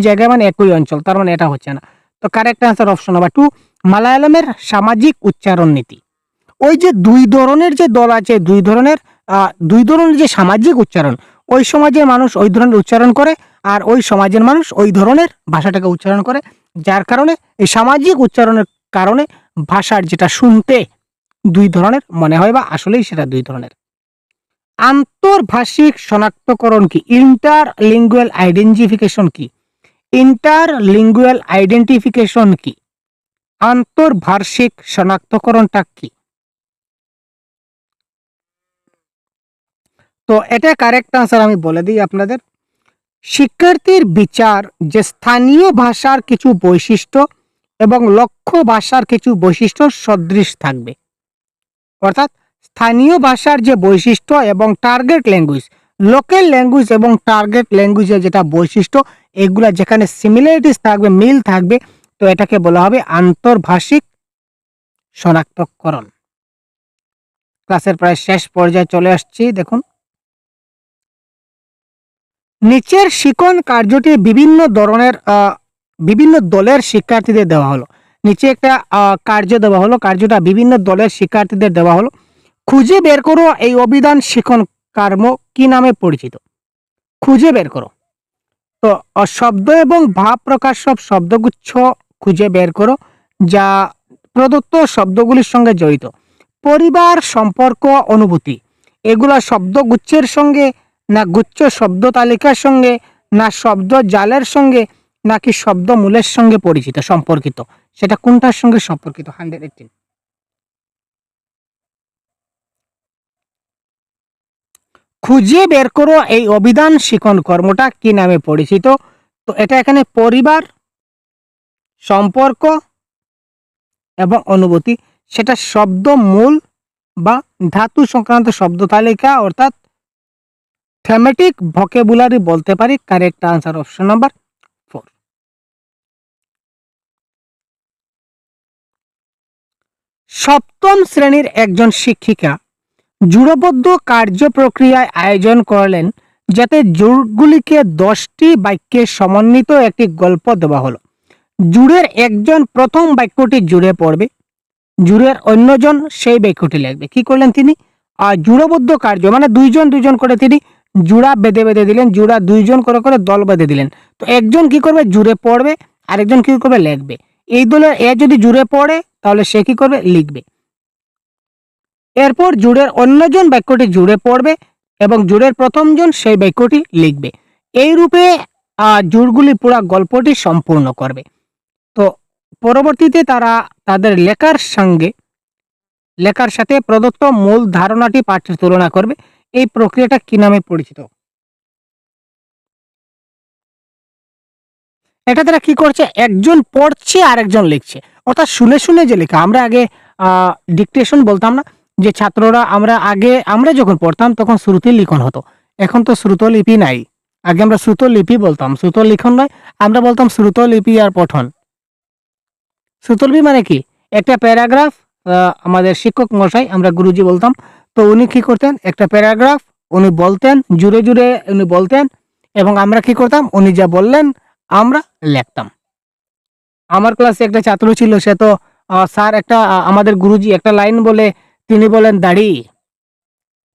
জায়গায় মানে একই অঞ্চল, তার মানে এটা হচ্ছে না। তো কারেক্ট আনসার অপশন নাম্বার 2, মালায়ালামের সামাজিক উচ্চারণ নীতি। ওই যে দুই ধরনের যে দল আছে, দুই ধরনের যে সামাজিক উচ্চারণ, ওই সমাজের মানুষ ওই ধরনের উচ্চারণ করে, আর ওই সমাজের মানুষ ওই ধরনের ভাষাটাকে উচ্চারণ করে, যার কারণে এই সামাজিক উচ্চারণের কারণে ভাষার যেটা শুনতে দুই ধরনের মনে হয় বা আসলেই সেটা দুই ধরনের। আন্তর্ভাষিক শনাক্তকরণ কি? ইন্টারলিঙ্গুয়াল আইডেন্টিফিকেশন কি? ইন্টারলিঙ্গুয়াল আইডেন্টিফিকেশন কি? আন্তর্ভাষিক শনাক্তকরণটা কি? তো এটা কারেক্ট আনসার আমি বলে দিই আপনাদের। শিক্ষার্থীর বিচার যে স্থানীয় ভাষার কিছু বৈশিষ্ট্য এবং লক্ষ্য ভাষার কিছু বৈশিষ্ট্য সদৃশ থাকবে, অর্থাৎ স্থানীয় ভাষার যে বৈশিষ্ট্য এবং টার্গেট ল্যাঙ্গুয়েজ, লোকাল ল্যাঙ্গুয়েজ এবং টার্গেট ল্যাঙ্গুয়েজের যেটা বৈশিষ্ট্য, এগুলা যেখানে সিমিলারিটিস থাকবে, মিল থাকবে, তো এটাকে বলা হবে আন্তর্ভাষিক শনাক্তকরণ। ক্লাসের প্রায় শেষ পর্যায়ে চলে আসছি। দেখুন, নিচের শিখন কার্যটি বিভিন্ন দলের শিক্ষার্থীদের দেওয়া হলো। নিচে একটা কার্য দেওয়া হলো, কার্যটা বিভিন্ন দলের শিক্ষার্থীদের দেওয়া হলো। খুঁজে বের করো এই অভিধান শিখন কর্ম কি নামে পরিচিত। খুঁজে বের করো। তো শব্দ এবং ভাব প্রকাশ সব শব্দগুচ্ছ খুঁজে বের করো যা প্রদত্ত শব্দগুলির সঙ্গে জড়িত। পরিবার, সম্পর্ক, অনুভূতি, এগুলা শব্দগুচ্ছের সঙ্গে, না গুচ্ছ শব্দ তালিকার সঙ্গে, না শব্দ জালের সঙ্গে, নাকি শব্দ মূলের সঙ্গে পরিচিত সম্পর্কিত? সেটা কোনটার সঙ্গে সম্পর্কিত? 118। খুঁজে বের করো এই অভিধান শিখন কর্মটা কি নামে পরিচিত। তো এটা এখানে পরিবার, সম্পর্ক এবং অনুভূতি, সেটা শব্দ মূল বা ধাতু সংক্রান্ত শব্দ তালিকা, অর্থাৎ থ্যামেটিক ভোকাবুলারি বলতে পারি। Correct answer option number 4। সপ্তম শ্রেণীর একজন শিক্ষিকা জুড়বদ্ধ কার্য প্রক্রিয়ায় আয়োজন করলেন যাতে জুড়গুলিকে 10টি বাক্যে সমন্বিত একটি গল্প দেওয়া হলো। জুড়ের একজন প্রথম বাক্যটি জুড়ে পড়বে, জুড়ের অন্যজন সেই বাক্যটি লিখবে। কি করলেন তিনি? জুড়বদ্ধ কার্য মানে দুইজন দুইজন করে তিনি জুড়া বেঁধে বেঁধে দিলেন, জুড়া দুইজন করে করে দল বেঁধে দিলেন। তো একজন কি করবে? জুড়ে পড়বে, আরেকজন কি করবে? লিখবে। এই দলের এ যদি জুড়ে পড়ে তাহলে সে কি করবে? লিখবে। এরপর জুড়ের অন্যজন বাক্যটি জুড়ে পড়বে এবং জুড়ের প্রথমজন সেই বাক্যটি লিখবে। এই রূপে জুড়গুলি পুরো গল্পটি সম্পূর্ণ করবে। তো পরবর্তীতে তারা তাদের লেখার সাথে প্রদত্ত মূল ধারণাটি পাঠ্যের তুলনা করবে। এই প্রক্রিয়াটা কি নামে পরিচিত? এটা তারা কি করছে? একজন পড়ছে আর একজন লিখছে, অর্থাৎ শুনে শুনে যে লেখা। আমরা আগে ডিকটেশন বলতাম না, যে ছাত্ররা আমরা যখন পড়তাম তখন শ্রুতি লিখন হতো। এখন তো শ্রুতলিপি নাই। আগে আমরা শ্রুতলিপি বলতাম, শ্রুত লিখন নয়, আমরা বলতাম শ্রুতলিপি আর পঠন। শ্রুতলিপি মানে কি? একটা প্যারাগ্রাফ, আমাদের শিক্ষক মশাই, আমরা গুরুজি বলতাম, তো উনি কি করতেন? একটা প্যারাগ্রাফ উনি বলতেন, জুড়ে জুড়ে উনি বলতেন, এবং আমরা কি করতাম? উনি যা বললেন আমরা লিখতাম। আমার ক্লাসে একটা ছাত্র ছিল, সে তো স্যার একটা আমাদের গুরুজি একটা লাইন বলে, তিনি বলেন দাড়ি,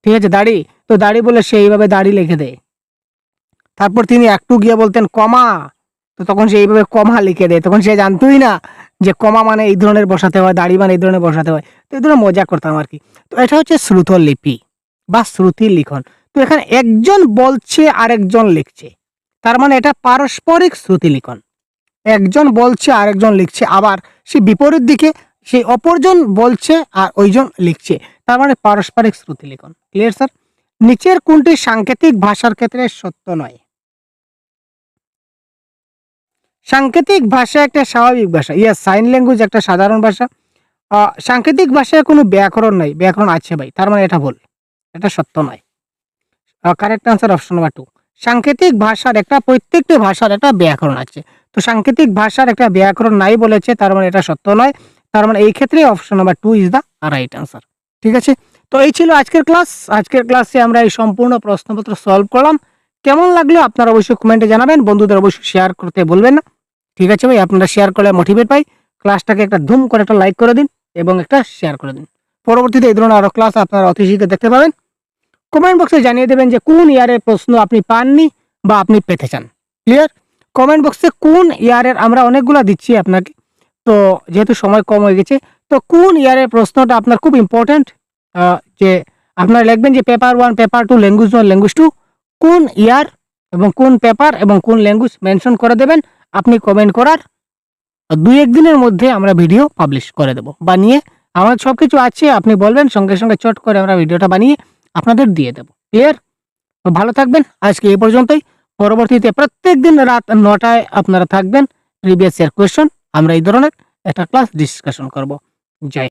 ঠিক আছে দাড়ি, তো দাড়ি বলে সে এইভাবে দাড়ি লিখে দেয়। তারপর তিনি একটু গিয়ে বলতেন কমা, তো তখন সে এইভাবে কমা লিখে দেয়। তখন সে জানতোই না যে কমা মানে এই ধরনের বসাতে হয়, দাড়ি মানে এই ধরনের বসাতে হয়। তো এই ধরনের মজা করতাম আর কি। তো এটা হচ্ছে শ্রুতলিপি বা শ্রুতি লিখন। তো এখানে একজন বলছে আরেকজন লিখছে, তার মানে এটা পারস্পরিক শ্রুতি লিখন। একজন বলছে আরেকজন লিখছে, আবার সে বিপরীত দিকে সেই অপরজন বলছে আর ওইজন লিখছে, তার মানে পারস্পরিক শ্রুতি লিখন। Clear sir? নিচের কোনটি সাংকেতিক ভাষার ক্ষেত্রে সত্য নয়? সাংকেতিক ভাষা একটা স্বাভাবিক ভাষা, ইয়াস সাইন ল্যাঙ্গুয়েজ একটা সাধারণ ভাষা। সাংকেতিক ভাষায় কোনো ব্যাকরণ নাই, ব্যাকরণ আছে ভাই, তার মানে এটা ভুল, এটা সত্য নয়। Correct answer option number 2। সাংকেতিক ভাষার একটা প্রত্যেকটি ভাষার একটা ব্যাকরণ আছে, তো সাংকেতিক ভাষার একটা ব্যাকরণ নাই বলেছে, তার মানে এটা সত্য নয়। তার মানে এই ক্ষেত্রে option number 2 is the right answer. ঠিক আছে, তো এই ছিল আজকের ক্লাস। আজকের ক্লাসে আমরা এই সম্পূর্ণ প্রশ্নপত্র সলভ করলাম। কেমন লাগলো আপনারা অবশ্যই কমেন্টে জানাবেন, বন্ধুদের অবশ্যই শেয়ার করতে বলবেন না। ঠিক আছে ভাই, আপনারা শেয়ার করলে মোটিভেট পাই। ক্লাসটাকে একটা ধুম করে একটা লাইক করে দিন এবং একটা শেয়ার করে দিন। পরবর্তীতে এই ধরনের আরো ক্লাস আপনারা অতি শীঘ্র দেখতে পাবেন। কমেন্ট বক্সে জানিয়ে দেবেন যে কোন ইয়ারের প্রশ্ন আপনি পাননি বা আপনি পেতে চান। ক্লিয়ার? কমেন্ট বক্সে কোন ইয়ারের, আমরা অনেকগুলো দিচ্ছি আপনাকে, তো যেহেতু সময় কম হয়ে গেছে, তো কোন ইয়ারের প্রশ্নটা আপনার খুব ইম্পর্টেন্ট, যে আপনারা লিখবেন যে পেপার 1, পেপার 2, ল্যাঙ্গুয়েজ 1, ল্যাঙ্গুয়েজ 2, কোন ইয়ার এবং কোন পেপার এবং কোন ল্যাঙ্গুয়েজ মেনশন করে দেবেন। আপনি কমেন্ট করার 2-1 দিনের মধ্যে আমরা ভিডিও পাবলিশ করে দেব, বানিয়ে আমার সব কিছু আছে, আপনি বলবেন সঙ্গে সঙ্গে চট করে আমরা ভিডিওটা বানিয়ে আপনাদের দিয়ে দেব। ক্লিয়ার? তো ভালো থাকবেন, আজকে এই পর্যন্তই। পরবর্তীতে প্রত্যেকদিন রাত 9টায় আপনারা থাকবেন, প্রিভিয়াস ইয়ার কোয়েশ্চন আমরা এই ধরনের একটা ক্লাস ডিসকাশন করব। জয়